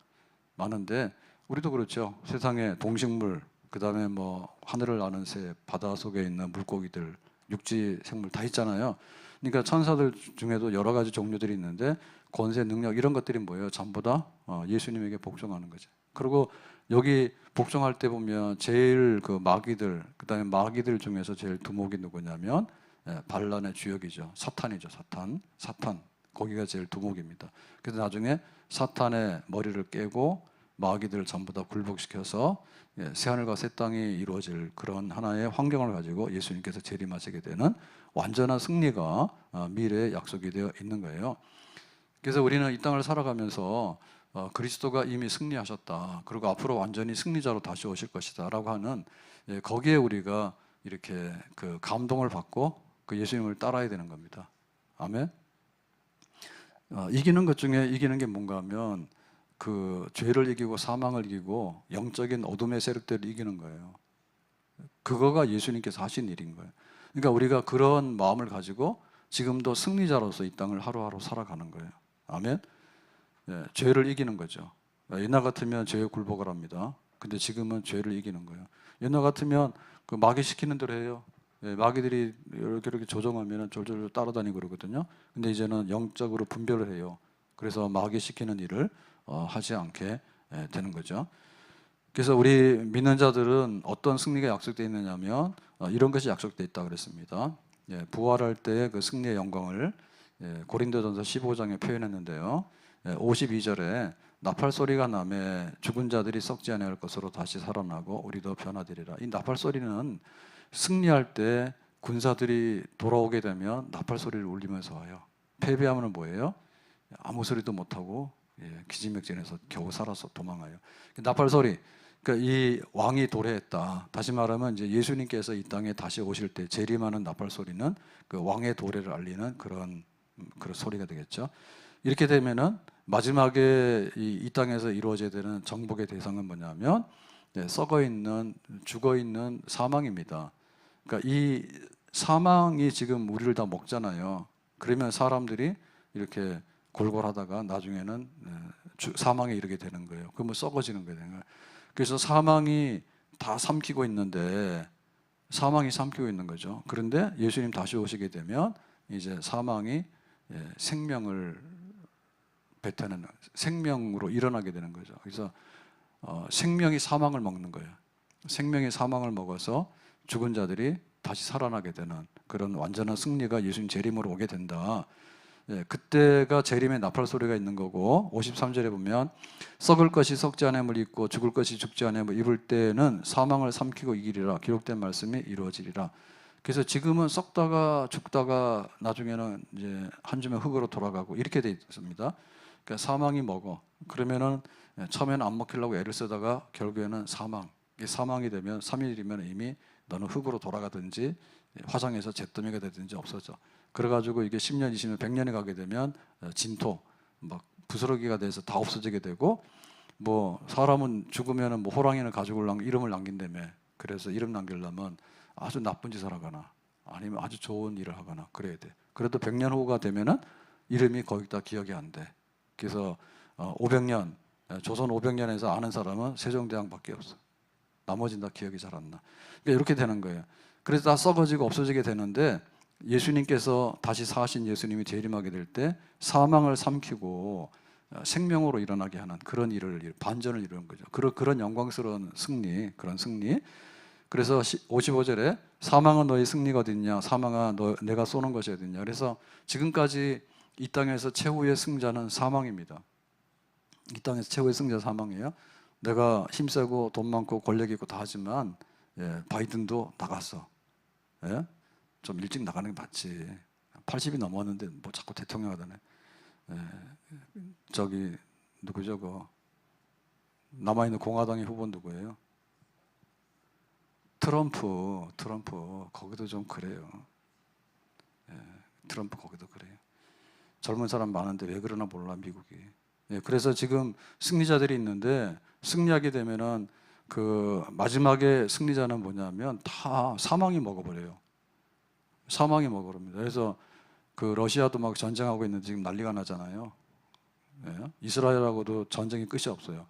많은데 우리도 그렇죠. 세상에 동식물, 그다음에 뭐 하늘을 나는 새, 바다 속에 있는 물고기들, 육지 생물 다 있잖아요. 그러니까 천사들 중에도 여러 가지 종류들이 있는데 권세, 능력 이런 것들이 뭐예요? 전부 다 예수님에게 복종하는 거죠. 그리고 여기 복종할 때 보면 제일 그 마귀들, 그다음에 마귀들 중에서 제일 두목이 누구냐면 반란의 주역이죠. 사탄이죠. 사탄. 거기가 제일 두목입니다. 그래서 나중에 사탄의 머리를 깨고 마귀들을 전부 다 굴복시켜서 새하늘과 새 땅이 이루어질 그런 하나의 환경을 가지고 예수님께서 재림하시게 되는 완전한 승리가 미래에 약속이 되어 있는 거예요. 그래서 우리는 이 땅을 살아가면서 그리스도가 이미 승리하셨다. 그리고 앞으로 완전히 승리자로 다시 오실 것이다 라고 하는 거기에 우리가 이렇게 그 감동을 받고 그 예수님을 따라야 되는 겁니다. 아멘. 이기는 것 중에 이기는 게 뭔가 하면 그 죄를 이기고 사망을 이기고 영적인 어둠의 세력들을 이기는 거예요. 그거가 예수님께서 하신 일인 거예요. 그러니까 우리가 그런 마음을 가지고 지금도 승리자로서 이 땅을 하루하루 살아가는 거예요. 아멘. 죄를 이기는 거죠. 옛날 같으면 죄에 굴복을 합니다. 근데 지금은 죄를 이기는 거예요. 옛날 같으면 그 마귀 시키는 대로 해요. 마귀들이 이렇게 조종하면 졸졸 따라다니고 그러거든요. 근데 이제는 영적으로 분별을 해요. 그래서 마귀 시키는 일을 하지 않게 되는 거죠. 그래서 우리 믿는 자들은 어떤 승리가 약속되어 있느냐면 이런 것이 약속되어 있다고 그랬습니다. 부활할 때의 그 승리의 영광을 고린도전서 15장에 표현했는데요. 52절에 나팔 소리가 나매 죽은 자들이 썩지 아니할 것으로 다시 살아나고 우리도 변화되리라. 이 나팔 소리는 승리할 때 군사들이 돌아오게 되면 나팔 소리를 울리면서 와요. 패배하면 뭐예요? 아무 소리도 못하고 기진맥진해서 겨우 살아서 도망가요. 나팔 소리. 그러니까 이 왕이 도래했다. 다시 말하면 이제 예수님께서 이 땅에 다시 오실 때 재림하는 나팔 소리는 그 왕의 도래를 알리는 그런 소리가 되겠죠. 이렇게 되면은 마지막에 이 땅에서 이루어져야 되는 정복의 대상은 뭐냐면 썩어 있는 죽어 있는 사망입니다. 그러니까 이 사망이 지금 우리를 다 먹잖아요. 그러면 사람들이 이렇게 골골하다가 나중에는 사망에 이르게 되는 거예요. 그러면 썩어지는 거예요. 그래서 사망이 다 삼키고 있는데 사망이 삼키고 있는 거죠. 그런데 예수님 다시 오시게 되면 이제 사망이 생명을 뱉어내는 생명으로 일어나게 되는 거죠. 그래서 생명이 사망을 먹는 거예요. 생명이 사망을 먹어서 죽은 자들이 다시 살아나게 되는 그런 완전한 승리가 예수님 재림으로 오게 된다. 그때가 재림의 나팔 소리가 있는 거고 53절에 보면 썩을 것이 썩지 않음을 입고 죽을 것이 죽지 않음을 입을 때는 사망을 삼키고 이기리라 기록된 말씀이 이루어지리라. 그래서 지금은 썩다가 죽다가 나중에는 이제 한 줌의 흙으로 돌아가고 이렇게 돼 있습니다. 그러니까 사망이 먹어. 그러면은 처음에는 안 먹히려고 애를 쓰다가 결국에는 사망이 되면 3일이면 이미 너는 흙으로 돌아가든지 화상에서 잿더미가 되든지 없어져. 그래가지고 이게 10년, 20년, 100년이 가게 되면 진토, 막 부스러기가 돼서 다 없어지게 되고, 뭐 사람은 죽으면은 뭐 호랑이는 가죽을 이름을 남긴다며. 그래서 이름 남기려면 아주 나쁜 짓을 하거나 아니면 아주 좋은 일을 하거나 그래야 돼. 그래도 100년 후가 되면은 이름이 거기다 기억이 안 돼. 그래서 500년, 조선 500년에서 아는 사람은 세종대왕밖에 없어. 나머지는 다 기억이 잘 안 나. 그러니까 이렇게 되는 거예요. 그래서 다 썩어지고 없어지게 되는데 예수님께서 다시 사신 예수님이 재림하게 될 때 사망을 삼키고 생명으로 일어나게 하는 그런 일을 반전을 이루는 거죠. 그런 영광스러운 승리, 그런 승리. 그래서 55절에 사망은 너의 승리가 어딨냐, 사망아 내가 쏘는 것이 어딨냐. 그래서 지금까지 이 땅에서 최후의 승자는 사망입니다. 이 땅에서 최후의 승자 사망이에요. 내가 힘세고 돈 많고 권력 있고 다 하지만 바이든도 나갔어. 예? 좀 일찍 나가는 게 맞지. 80이 넘었는데 뭐 자꾸 대통령 하다네. 저기 누구죠? 그 남아있는 공화당의 후보 누구예요? 트럼프 거기도 좀 그래요. 트럼프 거기도 그래요. 젊은 사람 많은데 왜 그러나 몰라 미국이. 그래서 지금 승리자들이 있는데 승리하게 되면은 그 마지막에 승리자는 뭐냐면 다 사망이 먹어버려요. 사망이 먹어버립니다. 그래서 그 러시아도 막 전쟁하고 있는데 지금 난리가 나잖아요. 이스라엘하고도 전쟁이 끝이 없어요.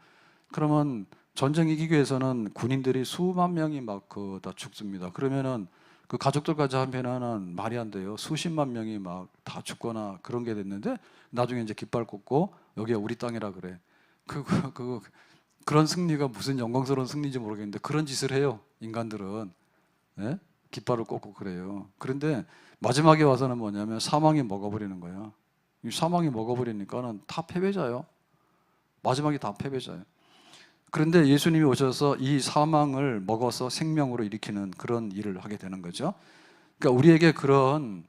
그러면 전쟁 이기기 위해서는 군인들이 수만 명이 막 다 죽습니다. 그러면은 그 가족들까지 하면은 말이 안 돼요. 수십만 명이 막 다 죽거나 그런 게 됐는데 나중에 이제 깃발 꽂고 여기가 우리 땅이라 그래. 그런 승리가 무슨 영광스러운 승리인지 모르겠는데 그런 짓을 해요. 인간들은. 깃발을 꽂고 그래요. 그런데 마지막에 와서는 뭐냐면 사망이 먹어버리는 거야. 이 사망이 먹어버리니까는 다 패배자예요. 마지막에 다 패배자예요. 그런데 예수님이 오셔서 이 사망을 먹어서 생명으로 일으키는 그런 일을 하게 되는 거죠. 그러니까 우리에게 그런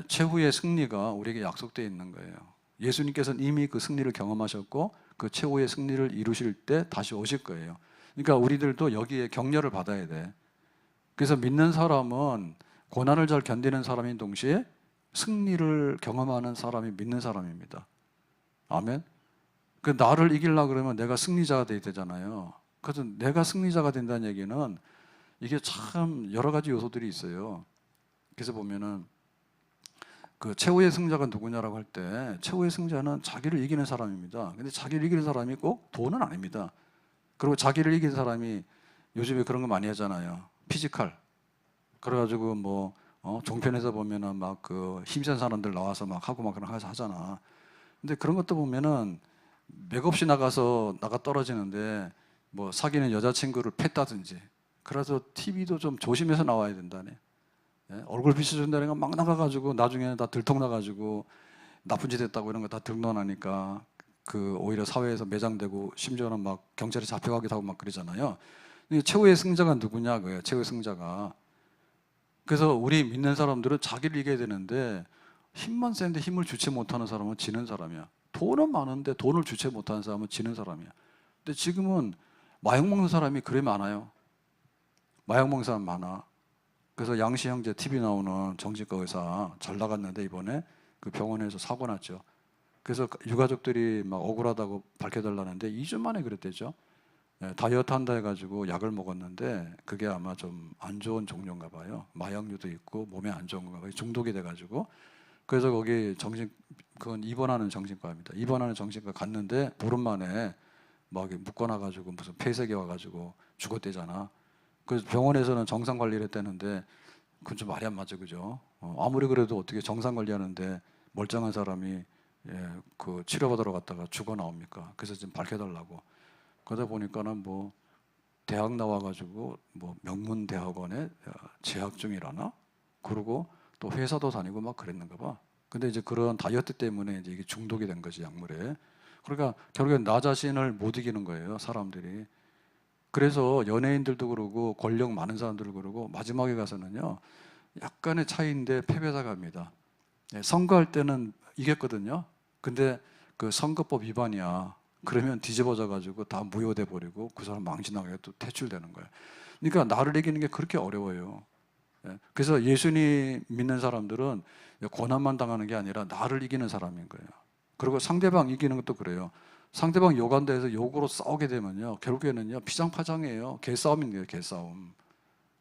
최후의 승리가 우리에게 약속되어 있는 거예요. 예수님께서는 이미 그 승리를 경험하셨고 그 최후의 승리를 이루실 때 다시 오실 거예요. 그러니까 우리들도 여기에 격려를 받아야 돼. 그래서 믿는 사람은 고난을 잘 견디는 사람인 동시에 승리를 경험하는 사람이 믿는 사람입니다. 아멘. 그 나를 이기려고 그러면 내가 승리자가 돼야 되잖아요. 그래서 내가 승리자가 된다는 얘기는 이게 참 여러 가지 요소들이 있어요. 그래서 보면은 그 최후의 승자가 누구냐라고 할 때 최후의 승자는 자기를 이기는 사람입니다. 근데 자기를 이기는 사람이 꼭 돈은 아닙니다. 그리고 자기를 이기는 사람이 요즘에 그런 거 많이 하잖아요. 피지컬. 그래가지고 뭐 종편에서 보면은 막 그 힘센 사람들 나와서 막 하고 막 그런 거 하잖아. 근데 그런 것도 보면은 맥없이 나가 떨어지는데 뭐 사귀는 여자친구를 팼다든지 그래서 TV도 좀 조심해서 나와야 된다네. 얼굴 비춰준다는 건 막 나가가지고 나중에는 다 들통나가지고 나쁜 짓 했다고 이런 거 다 드러나니까 그 오히려 사회에서 매장되고 심지어는 막 경찰에 잡혀가기도 하고 막 그러잖아요. 최후의 승자가 누구냐 그거예요. 최후의 승자가. 그래서 우리 믿는 사람들은 자기를 이겨야 되는데 힘만 센데 힘을 주체 못하는 사람은 지는 사람이야. 돈은 많은데 돈을 주체 못하는 사람은 지는 사람이야. 근데 지금은 마약 먹는 사람이 그래 많아요. 마약 먹는 사람 많아. 그래서 양씨 형제 TV 나오는 정신과 의사 잘 나갔는데 이번에 그 병원에서 사고 났죠. 그래서 유가족들이 막 억울하다고 밝혀달라는데 2주 만에 그랬대죠. 다이어트 한다 해가지고 약을 먹었는데 그게 아마 좀 안 좋은 종류인가 봐요. 마약류도 있고 몸에 안 좋은 건가 봐요. 중독이 돼가지고. 그래서 거기 그건 입원하는 정신과입니다. 입원하는 정신과 갔는데 보름 만에 막 묶어놔가지고 무슨 폐색이 와가지고 죽었대잖아. 그래서 병원에서는 정상 관리를 했다는데 그건 좀 말이 안 맞죠, 그죠? 아무리 그래도 어떻게 정상 관리하는데 멀쩡한 사람이 그 치료받으러 갔다가 죽어 나옵니까? 그래서 좀 밝혀달라고. 그러다 보니까는 뭐 대학 나와가지고 뭐 명문 대학원에 재학 중이라나? 그러고 또 회사도 다니고 막 그랬는가 봐. 근데 이제 그런 다이어트 때문에 이제 이게 중독이 된 거지, 약물에. 그러니까 결국엔 나 자신을 못 이기는 거예요, 사람들이. 그래서 연예인들도 그러고 권력 많은 사람들도 그러고 마지막에 가서는요 약간의 차이인데 패배자 갑니다. 선거할 때는 이겼거든요. 근데 그 선거법 위반이야. 그러면 뒤집어져 가지고 다 무효돼 버리고 그 사람 망신나게 또 퇴출되는 거예요. 그러니까 나를 이기는 게 그렇게 어려워요. 그래서 예수님 믿는 사람들은 고난만 당하는 게 아니라 나를 이기는 사람인 거예요. 그리고 상대방 이기는 것도 그래요. 상대방 욕한다 해서 욕으로 싸우게 되면요 결국에는요 피장파장이에요. 개싸움인데요, 개싸움.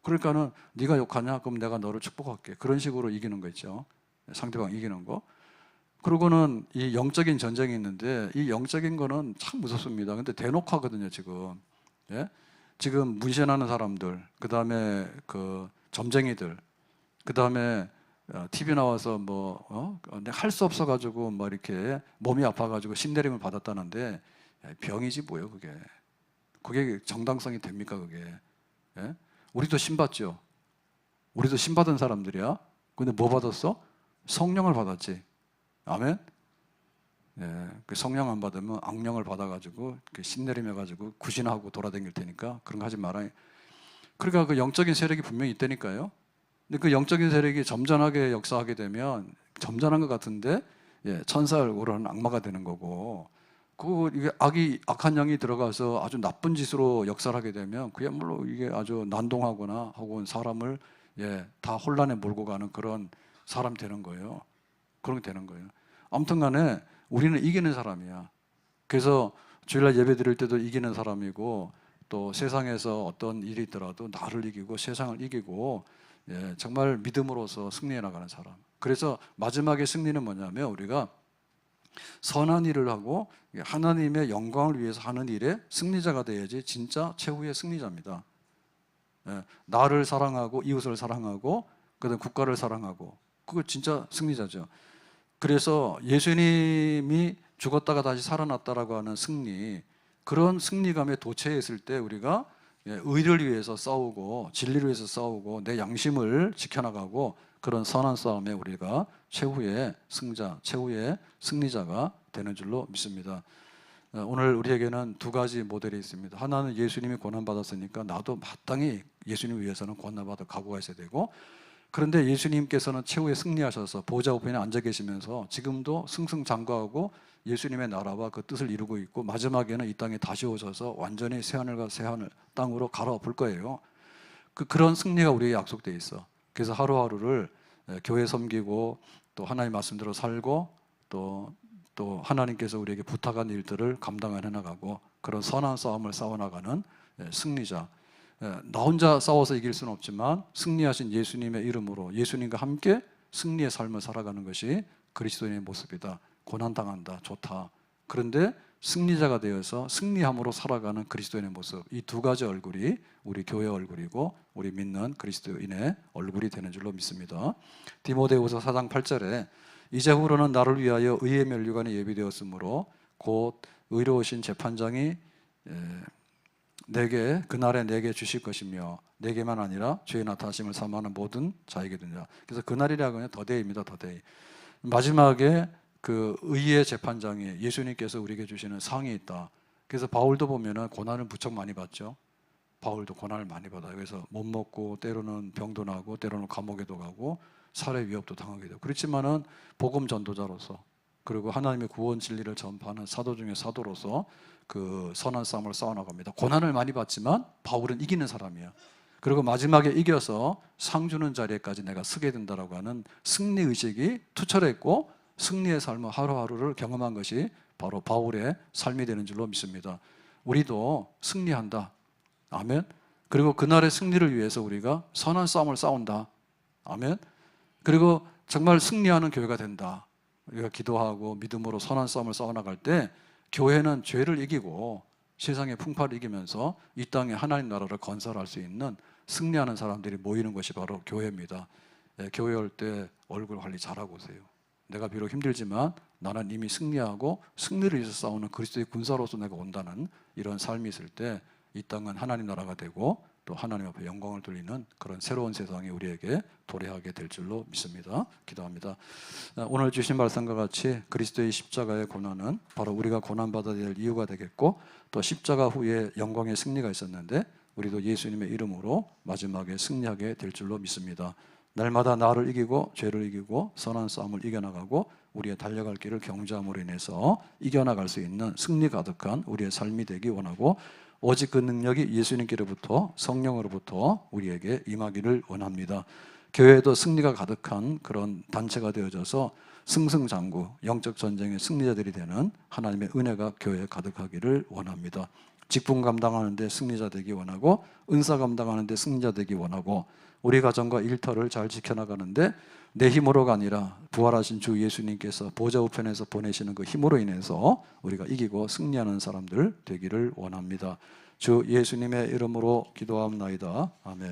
그러니까는 네가 욕하냐? 그럼 내가 너를 축복할게. 그런 식으로 이기는 거 있죠. 상대방 이기는 거. 그리고는 이 영적인 전쟁이 있는데 이 영적인 거는 참 무섭습니다. 근데 대놓고 하거든요, 지금. 지금 문신하는 사람들, 그 다음에 그 점쟁이들, 그 다음에 TV 나와서 뭐 할 수 없어가지고 뭐 이렇게 몸이 아파가지고 신내림을 받았다는데 병이지 뭐예요, 그게. 그게 정당성이 됩니까, 그게? 우리도 신 받죠. 우리도 신 받은 사람들이야. 근데 뭐 받았어? 성령을 받았지. 아멘. 예, 그 성령 안 받으면 악령을 받아가지고 신내림해가지고 구신하고 돌아다닐 테니까 그런 거 하지 말아요. 그러니까 그 영적인 세력이 분명히 있다니까요. 근데 그 영적인 세력이 점잖하게 역사하게 되면 점잖한 것 같은데 천사를 오르는 악마가 되는 거고, 이게 악한 영이 들어가서 아주 나쁜 짓으로 역사를 하게 되면 그야말로 이게 아주 난동하거나 혹은 사람을 다 혼란에 몰고 가는 그런 사람 되는 거예요. 그런 게 되는 거예요. 아무튼 간에 우리는 이기는 사람이야. 그래서 주일날 예배 드릴 때도 이기는 사람이고, 또 세상에서 어떤 일이 있더라도 나를 이기고 세상을 이기고 정말 믿음으로서 승리해 나가는 사람. 그래서 마지막에 승리는 뭐냐면 우리가 선한 일을 하고 하나님의 영광을 위해서 하는 일에 승리자가 돼야지 진짜 최후의 승리자입니다. 나를 사랑하고 이웃을 사랑하고 그다음 국가를 사랑하고, 그거 진짜 승리자죠. 그래서 예수님이 죽었다가 다시 살아났다라고 하는 승리, 그런 승리감에 도취했을 때 우리가 의를 위해서 싸우고 진리를 위해서 싸우고 내 양심을 지켜나가고, 그런 선한 싸움에 우리가 최후의 승자, 최후의 승리자가 되는 줄로 믿습니다. 오늘 우리에게는 두 가지 모델이 있습니다. 하나는 예수님이 고난받았으니까 나도 마땅히 예수님 위해서는 고난받을 각오가 있어야 되고, 그런데 예수님께서는 최후에 승리하셔서 보좌 우편에 앉아 계시면서 지금도 승승장구하고 예수님의 나라와 그 뜻을 이루고 있고, 마지막에는 이 땅에 다시 오셔서 완전히 새하늘과 새하늘 땅으로 갈아엎을 거예요. 그런 승리가 우리에게 약속되어 있어. 그래서 하루하루를 교회 섬기고 또 하나님 말씀대로 살고 또 하나님께서 우리에게 부탁한 일들을 감당해 나가고, 그런 선한 싸움을 싸워나가는 승리자. 나 혼자 싸워서 이길 수는 없지만 승리하신 예수님의 이름으로 예수님과 함께 승리의 삶을 살아가는 것이 그리스도인의 모습이다. 고난당한다, 좋다. 그런데 승리자가 되어서 승리함으로 살아가는 그리스도인의 모습, 이 두 가지 얼굴이 우리 교회 얼굴이고 우리 믿는 그리스도인의 얼굴이 되는 줄로 믿습니다. 디모데후서 4장 8절에 이제후로는 나를 위하여 의의 면류관이 예비되었으므로 곧 의로우신 재판장이 그날에 내게 주실 것이며 내게만 아니라 죄의 나타나심을 사모하는 모든 자에게 되느니라. 그래서 그날이라고 하면 더데이입니다. 더데이. 마지막에 그 의의 재판장이 예수님께서 우리에게 주시는 상이 있다. 그래서 바울도 보면은 고난을 무척 많이 받죠. 바울도 고난을 많이 받아요. 그래서 못 먹고 때로는 병도 나고 때로는 감옥에도 가고 살해 위협도 당하게 되고, 그렇지만은 복음 전도자로서 그리고 하나님의 구원 진리를 전파하는 사도 중에 사도로서 그 선한 싸움을 싸워나갑니다. 고난을 많이 받지만 바울은 이기는 사람이야. 그리고 마지막에 이겨서 상 주는 자리에까지 내가 서게 된다라고 하는 승리의식이 투철했고, 승리의 삶을 하루하루를 경험한 것이 바로 바울의 삶이 되는 줄로 믿습니다. 우리도 승리한다. 아멘. 그리고 그날의 승리를 위해서 우리가 선한 싸움을 싸운다. 아멘. 그리고 정말 승리하는 교회가 된다. 우리가 기도하고 믿음으로 선한 싸움을 싸워나갈 때 교회는 죄를 이기고 세상의 풍파를 이기면서 이 땅에 하나님 나라를 건설할 수 있는 승리하는 사람들이 모이는 것이 바로 교회입니다. 교회 올 때 얼굴 관리 잘하고 오세요. 내가 비록 힘들지만 나는 이미 승리하고 승리를 위해서 싸우는 그리스도의 군사로서 내가 온다는 이런 삶이 있을 때 이 땅은 하나님 나라가 되고 또 하나님 앞에 영광을 돌리는 그런 새로운 세상이 우리에게 도래하게 될 줄로 믿습니다. 기도합니다. 오늘 주신 말씀과 같이 그리스도의 십자가의 고난은 바로 우리가 고난받아야 될 이유가 되겠고, 또 십자가 후에 영광의 승리가 있었는데 우리도 예수님의 이름으로 마지막에 승리하게 될 줄로 믿습니다. 날마다 나를 이기고 죄를 이기고 선한 싸움을 이겨나가고 우리의 달려갈 길을 경주함으로 인해서 이겨나갈 수 있는 승리 가득한 우리의 삶이 되기 원하고, 오직 그 능력이 예수님께로부터 성령으로부터 우리에게 임하기를 원합니다. 교회도 승리가 가득한 그런 단체가 되어져서 승승장구 영적 전쟁의 승리자들이 되는 하나님의 은혜가 교회에 가득하기를 원합니다. 직분 감당하는 데 승리자 되기 원하고, 은사 감당하는 데 승리자 되기 원하고, 우리 가정과 일터를 잘 지켜나가는데 내 힘으로가 아니라 부활하신 주 예수님께서 보좌 우편에서 보내시는 그 힘으로 인해서 우리가 이기고 승리하는 사람들 되기를 원합니다. 주 예수님의 이름으로 기도하옵나이다. 아멘.